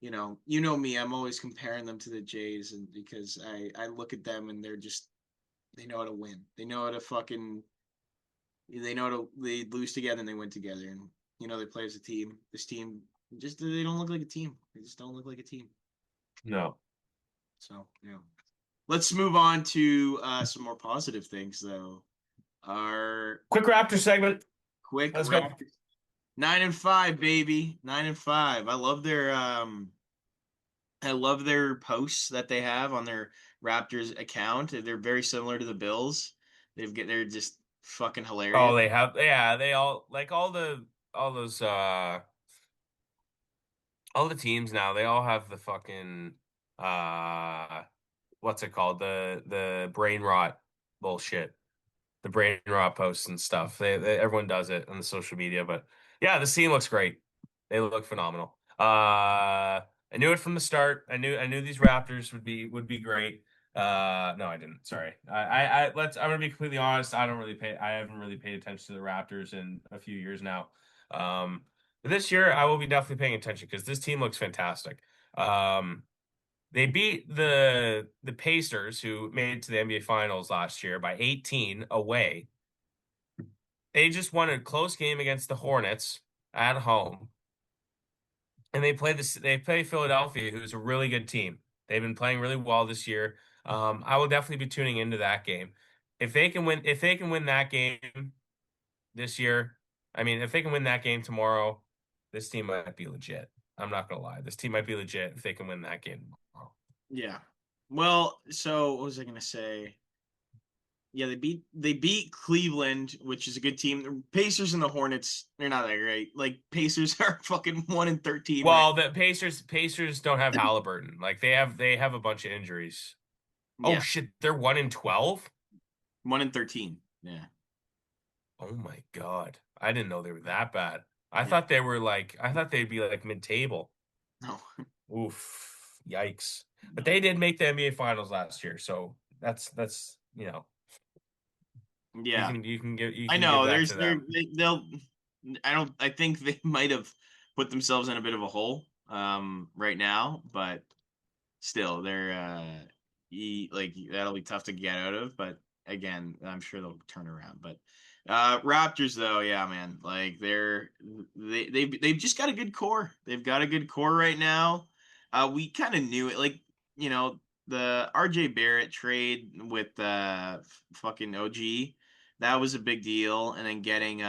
Speaker 1: me. I'm always comparing them to the Jays, and because I look at them and they know how to win. They know how to they lose together and they win together, and they play as a team. This team just they don't look like a team. They just don't look like a team.
Speaker 2: No.
Speaker 1: So yeah. Let's move on to some more positive things, though. Our
Speaker 2: Quick Raptor segment.
Speaker 1: quick
Speaker 2: Let's go.
Speaker 1: Raptors, 9-5, baby, 9-5. I love their posts that they have on their Raptors account. They're very similar to the Bills. They're just fucking hilarious.
Speaker 2: Oh, they have, yeah, they all like all the teams now, they all have the fucking uh what's it called? The brain rot bullshit. The brain rot posts and stuff. Everyone does it on the social media, but yeah, the scene looks great. They look phenomenal. I knew it from the start. I knew these Raptors would be great. No, I didn't. Sorry. I'm gonna be completely honest. I haven't really paid attention to the Raptors in a few years now. But this year I will be definitely paying attention because this team looks fantastic. Um, they beat the Pacers, who made it to the NBA Finals last year, by 18 away. They just won a close game against the Hornets at home, and they play Philadelphia, who's a really good team. They've been playing really well this year. I will definitely be tuning into that game. If they can win that game this year, I mean, if they can win that game tomorrow, this team might be legit. I'm not gonna lie, this team might be legit if they can win that game tomorrow.
Speaker 1: Yeah. Well, so what was I gonna say? Yeah, they beat Cleveland, which is a good team. The Pacers and the Hornets, they're not that great. Like Pacers are fucking 1-13 right.
Speaker 2: Well, the Pacers don't have Halliburton. Like they have a bunch of injuries. Oh
Speaker 1: Yeah,
Speaker 2: shit, they're 1-12?
Speaker 1: 1-13. Yeah,
Speaker 2: Oh my God. I didn't know they were that bad.
Speaker 1: yeah.
Speaker 2: I thought they'd be like mid-table.
Speaker 1: No,
Speaker 2: Oof. Yikes. But
Speaker 1: no.
Speaker 2: they did make the NBA Finals last year, so that's,
Speaker 1: Yeah,
Speaker 2: you
Speaker 1: I
Speaker 2: can give
Speaker 1: know.
Speaker 2: that
Speaker 1: There's
Speaker 2: to
Speaker 1: there
Speaker 2: them.
Speaker 1: they'll. I don't. I think they might have put themselves in a bit of a hole right now, but still, like that'll be tough to get out of. But again, I'm sure they'll turn around. But Raptors, though, yeah, man, like they've just got a good core. They've got a good core right now. We kind of knew it, like the RJ Barrett trade with fucking OG. That was a big deal, and then getting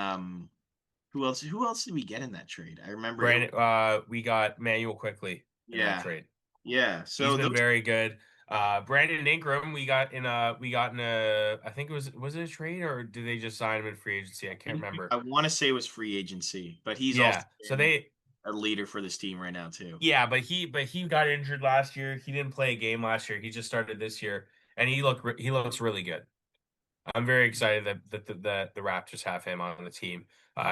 Speaker 1: Who else? Who else did we get in that trade? I remember it.
Speaker 2: Brandon, we got Manuel quickly in that
Speaker 1: Yeah,
Speaker 2: trade.
Speaker 1: yeah.
Speaker 2: He's
Speaker 1: So
Speaker 2: been
Speaker 1: those,
Speaker 2: very good. Brandon Ingram, we got in a, I think was it a trade or did they just sign him in free agency? I can't
Speaker 1: I
Speaker 2: remember.
Speaker 1: want to say it was free agency, but he's also
Speaker 2: Yeah. So
Speaker 1: been
Speaker 2: they,
Speaker 1: a leader for this team right now too.
Speaker 2: yeah, but he got injured last year. He didn't play a game last year. He just started this year, and he looks really good. I'm very excited that the Raptors have him on the team.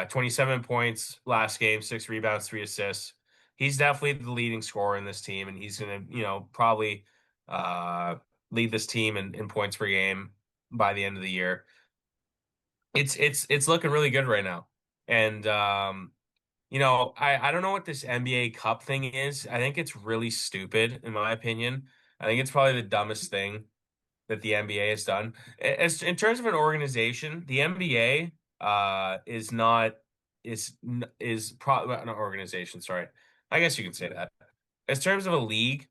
Speaker 2: 27 points last game, 6 rebounds, 3 assists. He's definitely the leading scorer in this team, and he's gonna, probably uh, lead this team in points per game by the end of the year. It's looking really good right now, and I don't know what this NBA Cup thing is. I think it's really stupid, in my opinion. I think it's probably the dumbest thing that the NBA has done. As in terms of an organization, the NBA is not is probably not an organization. Sorry, I guess you can say that. In terms of a league,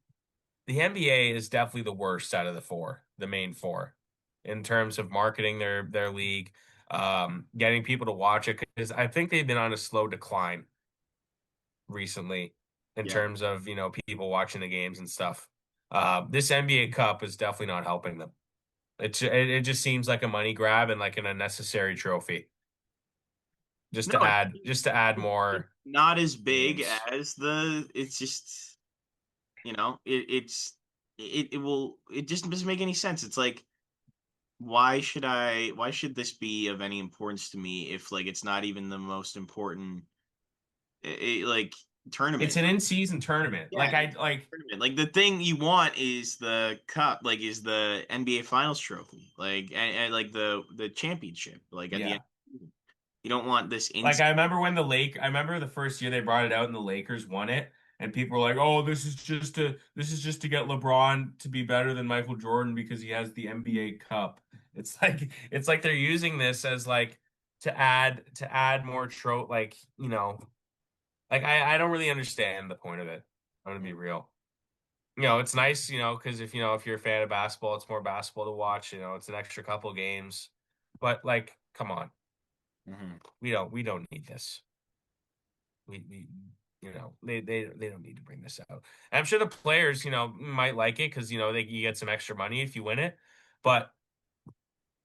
Speaker 2: the NBA is definitely the worst out of the four, the main four, in terms of marketing their league, getting people to watch it because I think they've been on a slow decline recently in
Speaker 1: Yeah.
Speaker 2: terms of people watching the games and stuff. This NBA Cup is definitely not helping them. It just seems like a money grab and like an unnecessary trophy
Speaker 1: No,
Speaker 2: just to add
Speaker 1: it's
Speaker 2: more
Speaker 1: not as big
Speaker 2: games.
Speaker 1: as the. It's just it just doesn't make any sense. It's like why should this be of any importance to me if like it's not even the most important like
Speaker 2: It's
Speaker 1: tournament.
Speaker 2: an in-season tournament.
Speaker 1: Yeah,
Speaker 2: Like I like
Speaker 1: tournament. Like the thing you want is the cup, like is the NBA Finals trophy, like and like the championship, like at the end.
Speaker 2: yeah.
Speaker 1: Of the season. You don't want this
Speaker 2: Like
Speaker 1: instant.
Speaker 2: I remember the first year they brought it out and the Lakers won it and people were like, "Oh, this is just to get LeBron to be better than Michael Jordan because he has the NBA Cup." It's like they're using this as like to add more like, like I don't really understand the point of it. I'm gonna be real. It's nice, because if you're a fan of basketball, it's more basketball to watch. It's an extra couple games, but like, come on,
Speaker 1: Mhm.
Speaker 2: we don't need this. We they don't need to bring this out. And I'm sure the players, might like it because you get some extra money if you win it, but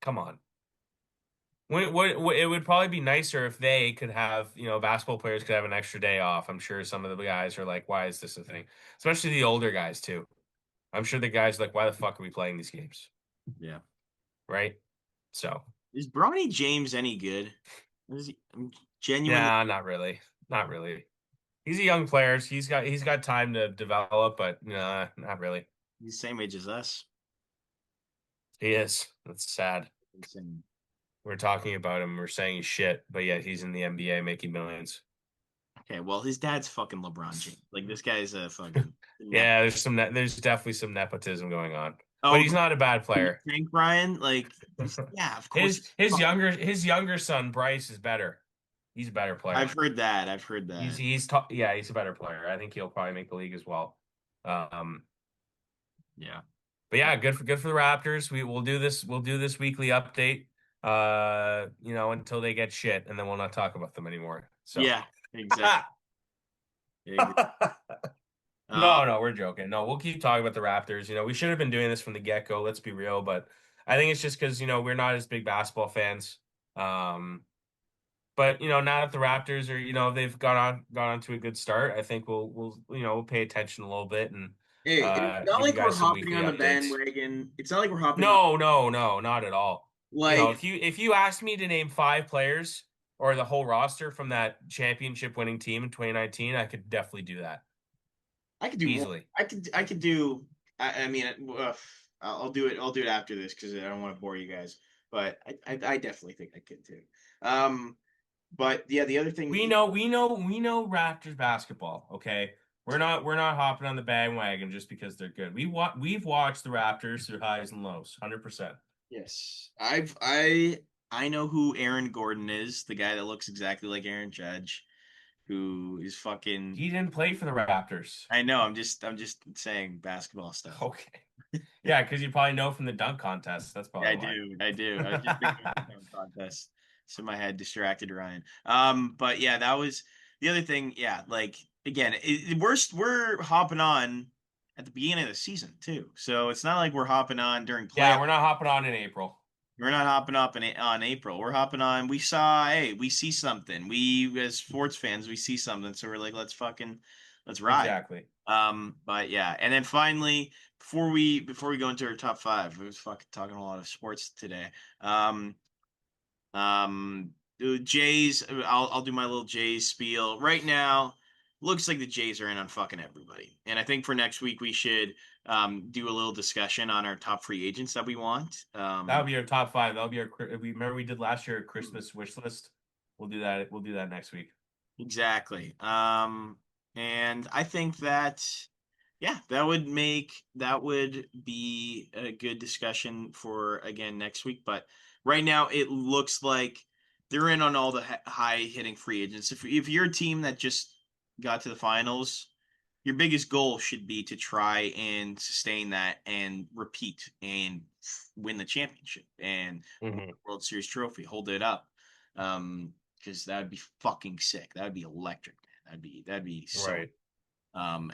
Speaker 2: come on. It would probably be nicer if they could have, basketball players could have an extra day off. I'm sure some of the guys are like, why is this a thing? Especially the older guys too. I'm sure the guys are like, why the fuck are we playing these games?
Speaker 1: Yeah.
Speaker 2: Right? So,
Speaker 1: Is Bronny James any good? I'm genuinely
Speaker 2: nah, not really. Not really. He's a young player. So he's got time to develop, but nah, not really.
Speaker 1: he's the same age as us.
Speaker 2: He is. That's sad.
Speaker 1: Insane.
Speaker 2: We're talking about him. We're saying he's shit, but yet he's in the NBA making millions.
Speaker 1: Okay, well, his dad's fucking LeBron James. Like this guy's a fucking nep.
Speaker 2: Yeah, there's definitely some nepotism going on, but
Speaker 1: Oh,
Speaker 2: he's not a bad player.
Speaker 1: Tank Ryan, like he's yeah, of course.
Speaker 2: His younger son Bryce is better. He's a better
Speaker 1: I've
Speaker 2: player.
Speaker 1: heard that. I've heard that.
Speaker 2: Yeah, he's a better player. I think he'll probably make the league as well. Um,
Speaker 1: Yeah.
Speaker 2: but yeah, good for the Raptors. We'll do this weekly update. Until they get shit, and then we'll not talk about them anymore. So.
Speaker 1: Yeah, exactly. I agree. Uh,
Speaker 2: No, we're joking. No, we'll keep talking about the Raptors. We should have been doing this from the get-go, let's be real, but I think it's just because, we're not as big basketball fans. Um, but now that the Raptors are, they've gone on to a good start, I think we'll pay attention a little bit and
Speaker 1: it's not
Speaker 2: give you
Speaker 1: like we're
Speaker 2: guys some
Speaker 1: hopping
Speaker 2: weekly
Speaker 1: on the
Speaker 2: updates.
Speaker 1: bandwagon. It's not like we're hopping on
Speaker 2: No, not at all.
Speaker 1: like
Speaker 2: If you asked me to name 5 players or the whole roster from that championship winning team in 2019, I could definitely do that
Speaker 1: I could do more.
Speaker 2: easily.
Speaker 1: I could do. I mean, I'll do it. I'll do it after this because I don't want to bore you guys. But I definitely think I could too. Um, but yeah, the other thing.
Speaker 2: We know Raptors basketball. Okay, we're not hopping on the bandwagon just because they're good. We've watched the Raptors through highs and lows, 100%.
Speaker 1: Yes, I know who Aaron Gordon is, the guy that looks exactly like Aaron Judge, who is fucking.
Speaker 2: He didn't play for the Raptors.
Speaker 1: I know. I'm just saying basketball stuff.
Speaker 2: Okay, yeah, because you probably know from the dunk contest. That's
Speaker 1: Yeah,
Speaker 2: probably
Speaker 1: I do. I do. I was just thinking of the dunk contest. So my head distracted Ryan. But yeah, that was the other thing. Yeah, like again, we're hopping on at the beginning of the season too. So it's not like we're hopping on during
Speaker 2: Yeah,
Speaker 1: playoff.
Speaker 2: we're not hopping on in April.
Speaker 1: We're not hopping up on April. We're hopping on. We saw, hey, we see something. We as sports fans, we see something. So we're like, let's ride.
Speaker 2: Exactly.
Speaker 1: But yeah, and then finally, before we go into our top five, we was fucking talking a lot of sports today. Jays. I'll do my little Jays spiel right now. Looks like the Jays are in on fucking everybody, and I think for next week we should do a little discussion on our top free agents that we want.
Speaker 2: That'll be our top five. That'll be our. We remember we did last year a Christmas wish list. We'll do that. We'll do that next week.
Speaker 1: Exactly. And I think that, yeah, that would be a good discussion for again next week. But right now, it looks like they're in on all the high hitting free agents. If you're a team that just got to the finals, your biggest goal should be to try and sustain that and repeat and win the championship and win the
Speaker 2: Hmm.
Speaker 1: World Series trophy, hold it up. Because that would be fucking sick. That would be electric, man. That'd be so.
Speaker 2: Right.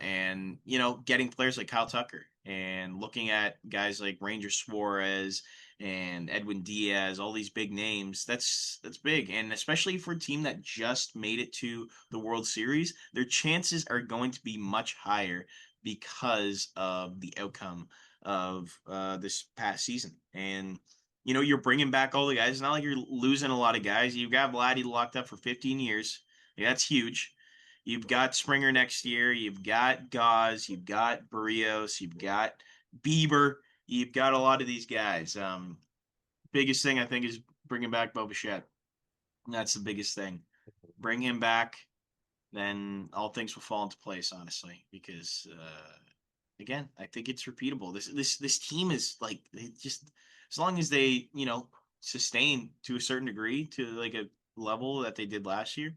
Speaker 1: And getting players like Kyle Tucker and looking at guys like Ranger Suarez and Edwin Diaz, all these big names, that's big. And especially for a team that just made it to the World Series, their chances are going to be much higher because of the outcome of this past season. And you're bringing back all the guys. It's not like you're losing a lot of guys. You've got Vladdy locked up for 15 years. Yeah, that's huge. You've got Springer next year. You've got Gauze. You've got Barrios. You've got Bieber. You've got a lot of these guys. Biggest thing I think is bringing back Bo Bichette. That's the biggest thing. Bring him back, then all things will fall into place. Honestly, because again, I think it's repeatable. This team is like they just as long as they sustain to a certain degree to like a level that they did last year,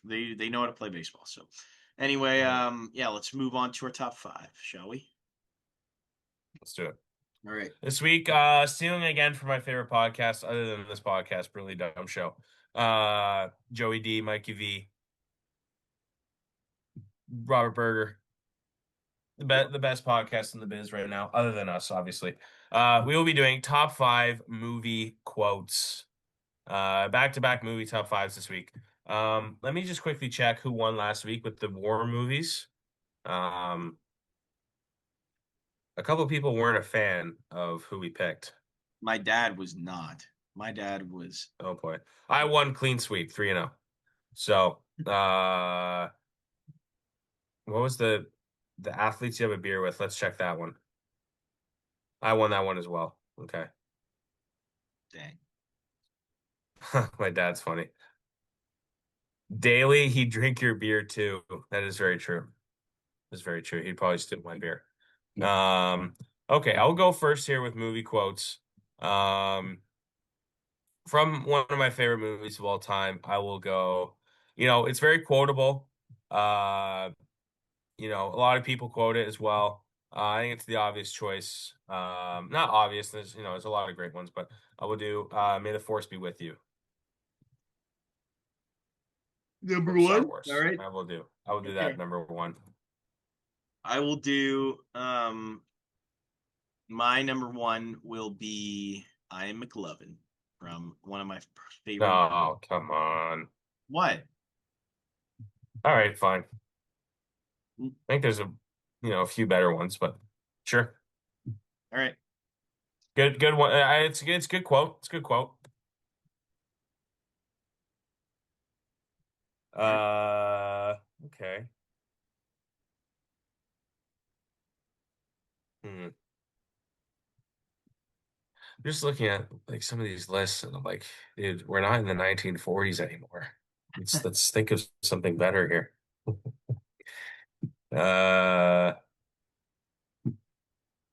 Speaker 1: they know how to play baseball. So anyway,
Speaker 2: Right.
Speaker 1: yeah, let's move on to our top five, shall we?
Speaker 2: Let's do it.
Speaker 1: All right.
Speaker 2: This week, stealing again for my favorite podcast, other than this podcast, Really Dumb Show. Joey D, Mikey V, Robert Berger, the best podcast in the biz right now, other than us, obviously. We will be doing top five movie quotes. Back-to-back movie top fives this week. Let me just quickly check who won last week with the war movies. Um, a couple of people weren't a fan of who we picked.
Speaker 1: My dad was not. My dad was.
Speaker 2: Oh boy. I won clean sweep, 3-0. So, what was the athletes you have a beer with? Let's check that one. I won that one as well. Okay.
Speaker 1: Dang.
Speaker 2: My dad's funny. Daily, he'd drink your beer too. That is very true. That's very true. He'd probably steal my beer. Um, okay, I'll go first here with movie quotes. Um, from one of my favorite movies of all time, I will go, it's very quotable. Uh, a lot of people quote it as well. I think it's the obvious choice. Not obvious, there's a lot of great ones, but I will do May the Force be with you
Speaker 1: Number
Speaker 2: from Star
Speaker 1: one. All
Speaker 2: Wars.
Speaker 1: right.
Speaker 2: I will do that
Speaker 1: Okay.
Speaker 2: number one.
Speaker 1: I will do. My number one will be I Am McLovin from one of my favorite.
Speaker 2: Oh, come on.
Speaker 1: What?
Speaker 2: All right, fine.
Speaker 1: All
Speaker 2: I think there's a few better ones, but sure.
Speaker 1: right.
Speaker 2: Good one. It's a good quote. It's a good quote.
Speaker 1: All right.
Speaker 2: Okay. Hmm. Just looking at like some of these lists, and I'm like, dude, we're not in the 1940s anymore. Let's think of something better here. Uh,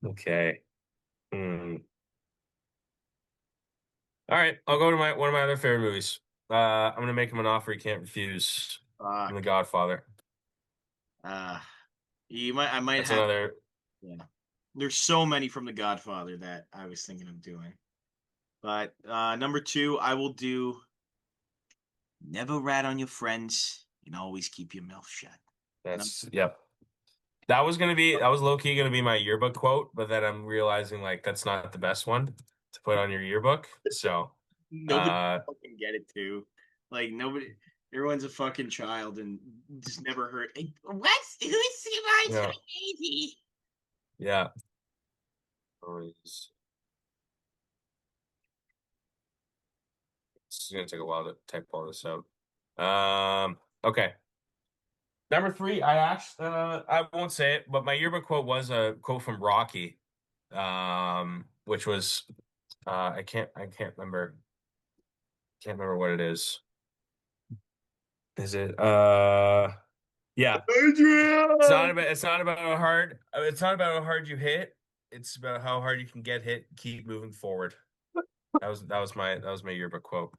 Speaker 2: okay. Hmm. All right, I'll go to my one of my other favorite movies. I'm gonna make him an offer he can't refuse. From The
Speaker 1: Fuck.
Speaker 2: Godfather.
Speaker 1: Uh, you might. I might
Speaker 2: That's
Speaker 1: have.
Speaker 2: another.
Speaker 1: Yeah. There's so many from The Godfather that I was thinking of doing. But number two, I will do never rat on your friends and always keep your mouth shut. Number
Speaker 2: That's yep. That was low key gonna be my yearbook quote, but then I'm realizing like that's not the best one to put on your yearbook. So
Speaker 1: nobody
Speaker 2: uh
Speaker 1: fucking get it too. Like nobody, everyone's a fucking child and just never heard. "Hey, what? Who's my
Speaker 2: yeah,
Speaker 1: baby?"
Speaker 2: yeah. Always- It's gonna take a while to type all this out. Okay. Number three, I won't say it, but my yearbook quote was a quote from Rocky, which was I can't remember what it is. Is it yeah.
Speaker 1: Adrian!
Speaker 2: It's not about how hard you hit. It's about how hard you can get hit, keep moving forward. That was my yearbook quote.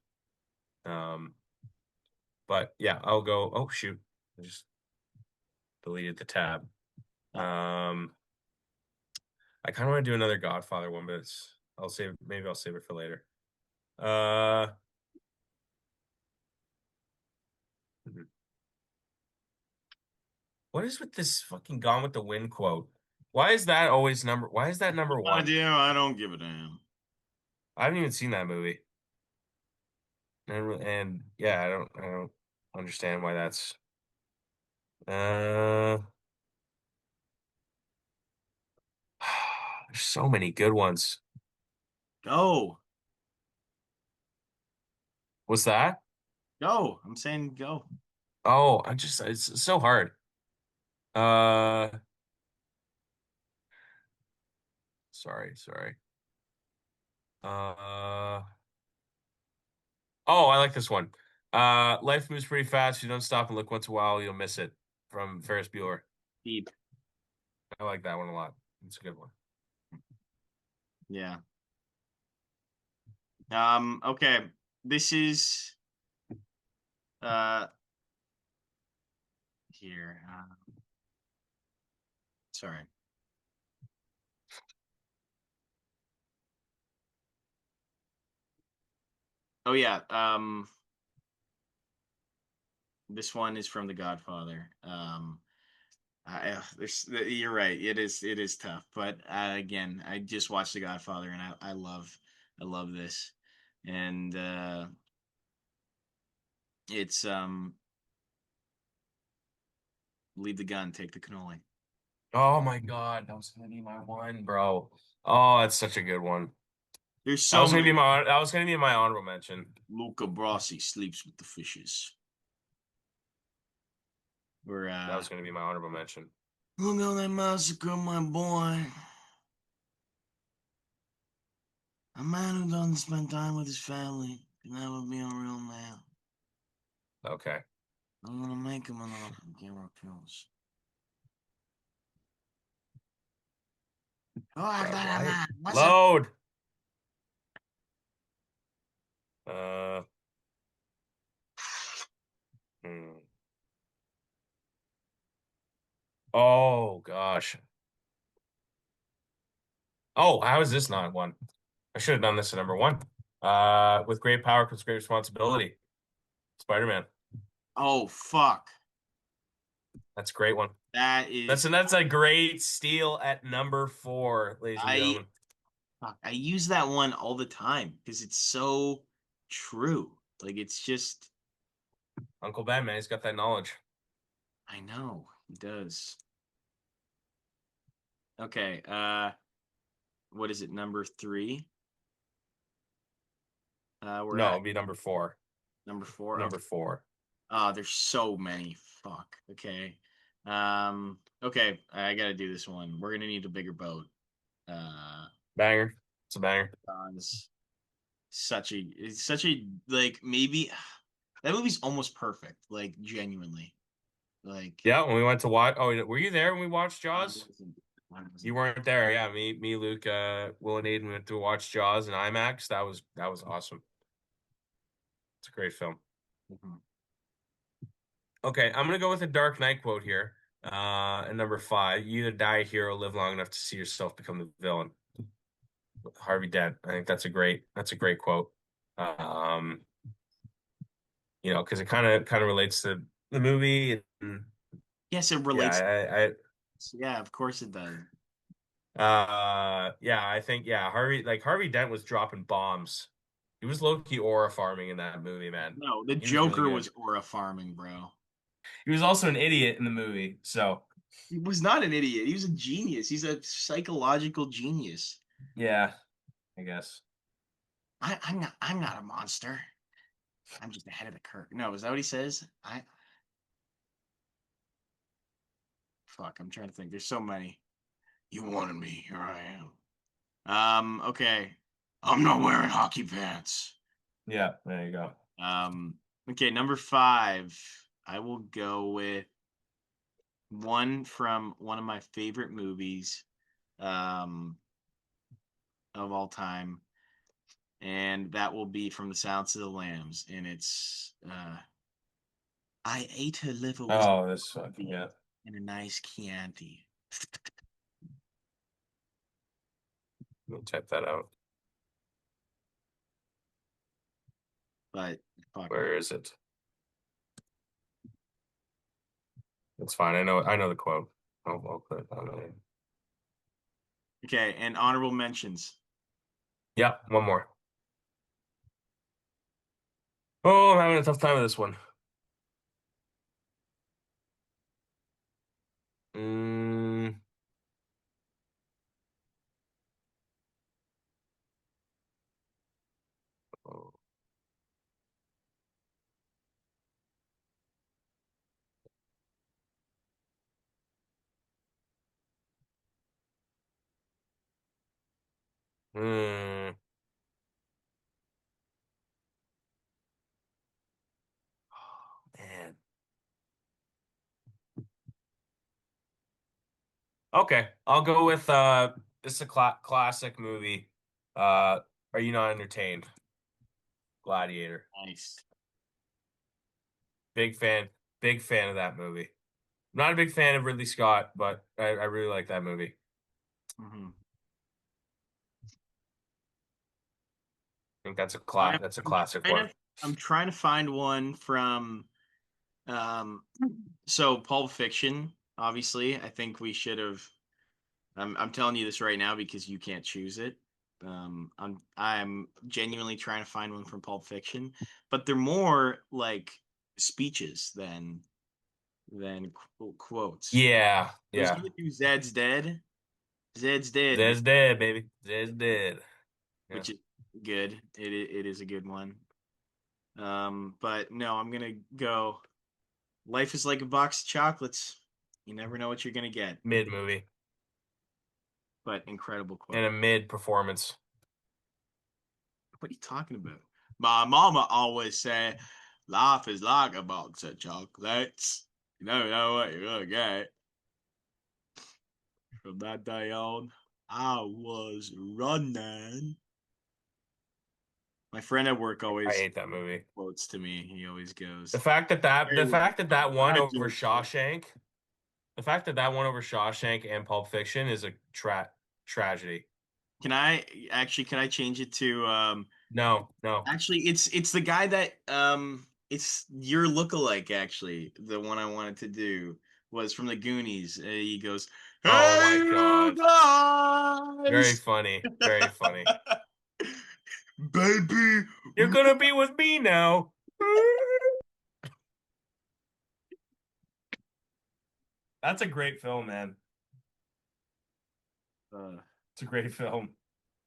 Speaker 2: Um, but yeah, I'll go. Oh shoot. I just deleted the tab.
Speaker 1: Oh,
Speaker 2: Um, I kind of want to do another Godfather one, but maybe I'll save it for later. Uh, what is with this fucking Gone with the Wind quote? Why is that number one?
Speaker 1: idea. I don't give a damn.
Speaker 2: I haven't even seen that movie. And yeah, I don't understand why that's uh there's so many good ones.
Speaker 1: Go,
Speaker 2: What's that?
Speaker 1: go. I'm saying go.
Speaker 2: Oh, it's so hard. Uh sorry. Uh oh, I like this one. Life moves pretty fast. If you don't stop and look once in a while, you'll miss it from Ferris Bueller.
Speaker 1: Deep.
Speaker 2: I like that one a lot. It's a good one.
Speaker 1: Yeah. Okay. This is uh here. Sorry. Oh yeah. This one is from The Godfather. You're right. It is tough, but again, I just watched The Godfather, and I love this, and it's leave the gun, take the cannoli.
Speaker 2: Oh my God, that was gonna be my one, bro. Oh, that's such a good one.
Speaker 1: There's so many.
Speaker 2: That was gonna be my honorable mention.
Speaker 1: Luca Brasi sleeps with the fishes. Or
Speaker 2: That was gonna be my honorable mention.
Speaker 1: look how they massacre my boy. A man who doesn't spend time with his family can never be a real man.
Speaker 2: Okay.
Speaker 1: I'm gonna make him an offer he refuse. Oh, I
Speaker 2: God,
Speaker 1: got a
Speaker 2: why?
Speaker 1: man. What's it?
Speaker 2: Load. Uh, hmm. Oh gosh. Oh, how is this not one? I should have done this at number one. With great power comes great responsibility. Spider-Man.
Speaker 1: Oh, fuck.
Speaker 2: That's a great one.
Speaker 1: That
Speaker 2: That's
Speaker 1: is
Speaker 2: and that's a great steal at number four, ladies and
Speaker 1: I
Speaker 2: gentlemen.
Speaker 1: fuck, I use that one all the time because it's so true. Like it's just
Speaker 2: Uncle Ben, man, he's got that knowledge.
Speaker 1: I know he does. Okay, what is it, number three? We're
Speaker 2: No,
Speaker 1: at
Speaker 2: it'd be number four.
Speaker 1: number four.
Speaker 2: Number
Speaker 1: Okay.
Speaker 2: four.
Speaker 1: There's so many. Fuck. Okay. Okay, I gotta do this one. We're gonna need a bigger boat. Uh
Speaker 2: Banger. It's a banger.
Speaker 1: it's it's such a like maybe that movie's almost perfect, like genuinely. Like
Speaker 2: Yeah, when we went to watch. Oh, were you there when we watched
Speaker 1: I
Speaker 2: Jaws?
Speaker 1: wasn't I
Speaker 2: You
Speaker 1: wasn't
Speaker 2: weren't there. Yeah, Luke, Will, and Aiden went to watch Jaws in IMAX. That was awesome. It's a great film.
Speaker 1: Mhm.
Speaker 2: Okay, I'm gonna go with a Dark Knight quote here. And number five, you either die a hero, or live long enough to see yourself become the villain. Harvey Dent. I think that's a great quote. Um, because it kind of relates to the movie. And
Speaker 1: Yes, it relates.
Speaker 2: yeah,
Speaker 1: Yeah, of course it does.
Speaker 2: yeah, I think yeah, Harvey Dent was dropping bombs. He was low-key aura farming in that movie, man.
Speaker 1: No, the
Speaker 2: He was really
Speaker 1: Joker was
Speaker 2: good.
Speaker 1: aura farming, bro.
Speaker 2: He was also an idiot in the movie, so
Speaker 1: He was not an idiot. He was a genius. He's a psychological genius.
Speaker 2: yeah, I guess.
Speaker 1: I'm not a monster. I'm just ahead of the curve. No, is that what he says? I fuck. I'm trying to think. There's so many. You wanted me. Here I am. Okay. I'm not wearing hockey pants.
Speaker 2: Yeah, there you go.
Speaker 1: Okay, number five. I will go with one from one of my favorite movies, um, of all time, and that will be from The Silence of the Lambs, and it's I ate her liver was
Speaker 2: Oh, this fucking
Speaker 1: beef
Speaker 2: yeah.
Speaker 1: and a nice Chianti,
Speaker 2: Let me check that out.
Speaker 1: but fuck.
Speaker 2: Where is it? It's fine. I know the quote. I'll put it down there.
Speaker 1: Okay, and honorable mentions.
Speaker 2: Yeah, one more. Oh, I'm having a tough time with this one. Mm, oh, mm, man. Okay, I'll go with this is a classic movie. Are You Not Entertained? Gladiator.
Speaker 1: Nice.
Speaker 2: Big fan, big fan of that movie. I'm not a big fan of Ridley Scott, but I really like that movie.
Speaker 1: Hmm.
Speaker 2: I think
Speaker 1: I,
Speaker 2: that's a
Speaker 1: I'm
Speaker 2: classic
Speaker 1: trying
Speaker 2: one.
Speaker 1: to I'm trying to find one from um so Pulp Fiction, obviously. I think we should have I'm telling you this right now because you can't choose it. I'm genuinely trying to find one from Pulp Fiction, but they're more like speeches than quotes.
Speaker 2: Yeah,
Speaker 1: I was
Speaker 2: yeah.
Speaker 1: gonna do Zed's dead. Zed's dead,
Speaker 2: Zed's dead, baby. Zed's dead. Yeah.
Speaker 1: which is good. It is a good one. But no, I'm gonna go. Life is like a box of chocolates. You never know what you're gonna get.
Speaker 2: Mid movie
Speaker 1: But incredible
Speaker 2: and
Speaker 1: quote.
Speaker 2: a mid performance.
Speaker 1: What are you talking about? My mama always said, "Life is like a box of chocolates. You never know what you're gonna get." From that day on, I was running. My friend at work
Speaker 2: I
Speaker 1: always
Speaker 2: hate that movie.
Speaker 1: quotes to me. He always
Speaker 2: The
Speaker 1: goes,
Speaker 2: fact that that
Speaker 1: "Hey,
Speaker 2: the fact that that one
Speaker 1: I
Speaker 2: over
Speaker 1: don't care."
Speaker 2: Shawshank, the fact that that one over Shawshank and Pulp Fiction is a tragedy.
Speaker 1: Can I change it to
Speaker 2: No, no.
Speaker 1: actually it's the guy that it's your lookalike actually. The one I wanted to do was from the Goonies. He goes,
Speaker 2: Oh
Speaker 1: "Hey
Speaker 2: my
Speaker 1: you
Speaker 2: God. Very
Speaker 1: guys."
Speaker 2: funny. Very funny.
Speaker 1: Baby.
Speaker 2: You're gonna be with me now. That's a great film, man.
Speaker 1: Uh,
Speaker 2: It's a great film.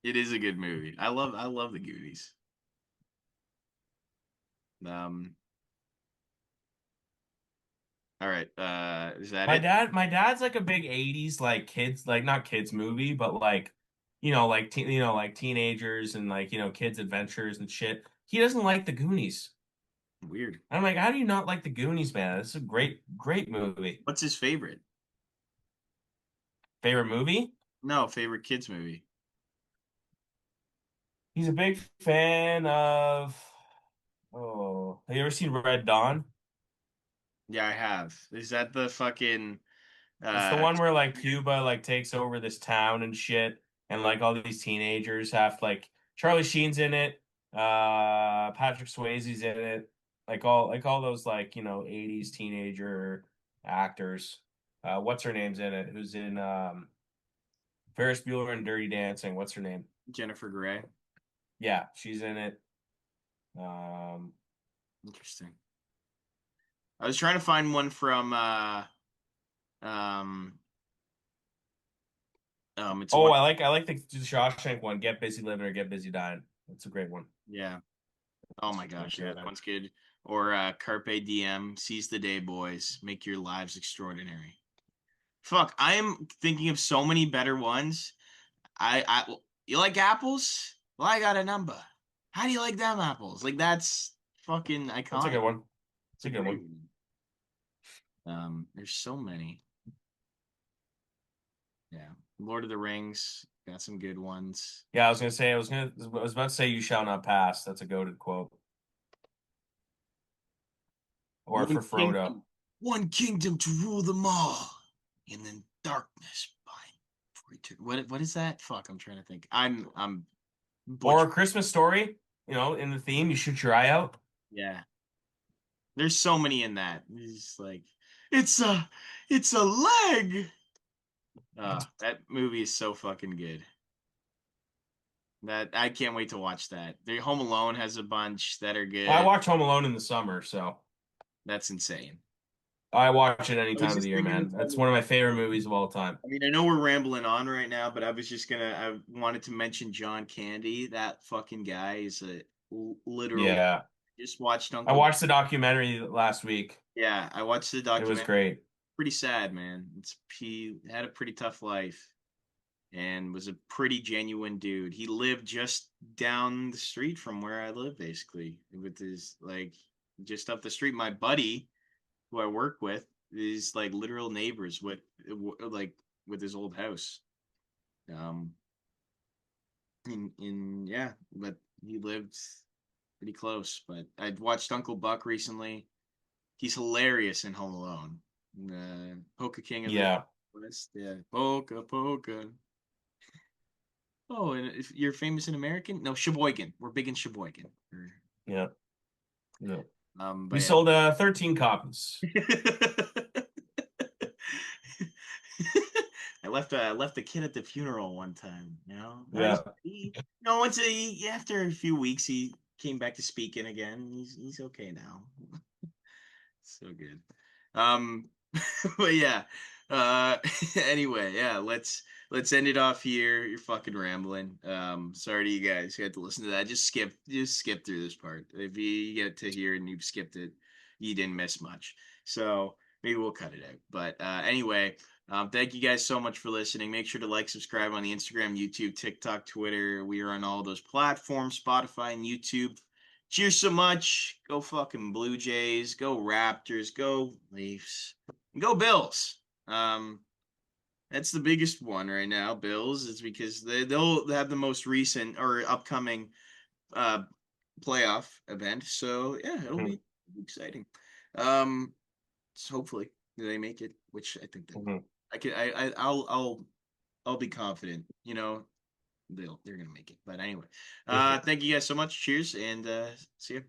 Speaker 1: it is a good movie. I love the Goonies. Um all right. Is that it?
Speaker 2: My dad's like a big 80s like kids like not kids movie, but like like teenagers and like kids adventures and shit. He doesn't like the Goonies.
Speaker 1: Weird.
Speaker 2: I'm like, how do you not like the Goonies, man? This is a great movie.
Speaker 1: What's his favorite?
Speaker 2: Favorite movie?
Speaker 1: No, favorite kids movie.
Speaker 2: He's a big fan of have you ever seen Red Dawn?
Speaker 1: Yeah, I have. Is that the fucking
Speaker 2: It's the
Speaker 1: uh
Speaker 2: one where like Cuba like takes over this town and shit. and like all these teenagers have like Charlie Sheen's in it, Patrick Swayze's in it, like all those like 80s teenager actors. What's her name's in it? Who's in Ferris Bueller and Dirty Dancing? What's her name?
Speaker 1: Jennifer Grey.
Speaker 2: Yeah, she's in it. Um,
Speaker 1: Interesting. I was trying to find one from um it's
Speaker 2: oh,
Speaker 1: one.
Speaker 2: I like the Shawshank one. Get busy living or get busy dying. That's a great one.
Speaker 1: Yeah. Oh my
Speaker 2: Get
Speaker 1: gosh,
Speaker 2: busy
Speaker 1: yeah, that
Speaker 2: living.
Speaker 1: one's good. Or Carpe Diem, seize the day, boys. Make your lives extraordinary. Fuck, I am thinking of so many better ones. You like apples? Well, I got a number. How do you like them apples? Like that's fucking
Speaker 2: That's a
Speaker 1: iconic.
Speaker 2: good one. It's
Speaker 1: It's a
Speaker 2: a good
Speaker 1: great
Speaker 2: one.
Speaker 1: one. There's so many. Yeah. Lord of the Rings got some good ones.
Speaker 2: Yeah, I was gonna say I was about to say you shall not pass. That's a goated quote. Or
Speaker 1: One
Speaker 2: for Frodo.
Speaker 1: kingdom, one kingdom to rule them all, and then darkness behind for eternity. What is that? Fuck, I'm trying to think. I'm
Speaker 2: Or
Speaker 1: butcher.
Speaker 2: a Christmas story, in the theme, you shoot your eye out.
Speaker 1: Yeah. There's so many in that. It's like it's a it's a leg. That movie is so fucking good. That I can't wait to watch that. The Home Alone has a bunch that are
Speaker 2: Well, I
Speaker 1: good.
Speaker 2: watch Home Alone in the summer, so
Speaker 1: That's insane.
Speaker 2: I watch it any
Speaker 1: I was
Speaker 2: time of the
Speaker 1: just
Speaker 2: year,
Speaker 1: thinking of
Speaker 2: man.
Speaker 1: Home
Speaker 2: That's one of my
Speaker 1: Alone.
Speaker 2: favorite movies of all time.
Speaker 1: I mean, I know we're rambling on right now, but I wanted to mention John Candy. That fucking guy is a literal.
Speaker 2: Yeah.
Speaker 1: Just watched
Speaker 2: I
Speaker 1: Uncle.
Speaker 2: watched the documentary last week.
Speaker 1: Yeah, I watched the
Speaker 2: It was
Speaker 1: documentary.
Speaker 2: great.
Speaker 1: Pretty sad, man. He had a pretty tough life and was a pretty genuine dude. He lived just down the street from where I live, basically, with his like just up the street. My buddy, who I work with, is like literal neighbors like with his old house. Um, in yeah, but he lived pretty close. But I watched Uncle Buck recently. He's hilarious in Home Alone. Polka King of the
Speaker 2: Yeah.
Speaker 1: West, yeah, Polka Polka. Oh, and if you're famous in American, no Sheboygan. We're big in Sheboygan.
Speaker 2: Yeah. Yeah.
Speaker 1: But
Speaker 2: We
Speaker 1: yeah.
Speaker 2: sold 13 copies.
Speaker 1: I left the kid at the funeral one time.
Speaker 2: Yeah.
Speaker 1: Once after a few weeks, he came back to speaking again. He's okay now. So good. Um, but yeah. Uh, anyway, yeah. Let's end it off here. You're fucking rambling. Sorry to you guys who had to listen to that. Just skip through this part. If you get to here and you've skipped it, you didn't miss much. So maybe we'll cut it out. But anyway, thank you guys so much for listening. Make sure to like, subscribe on the Instagram, YouTube, TikTok, Twitter. We are on all those platforms, Spotify and YouTube. Cheers so much. Go fucking Blue Jays. Go Raptors. Go Leafs. Go Bills. That's the biggest one right now. Bills is because they'll have the most recent or upcoming uh playoff event. So yeah, it'll
Speaker 2: Mhm.
Speaker 1: be exciting. Um, so hopefully they make it, which I think they will.
Speaker 2: Mhm.
Speaker 1: I can. I'll be confident. They're gonna make it. But anyway,
Speaker 2: Mhm.
Speaker 1: thank you guys so much. Cheers and see you.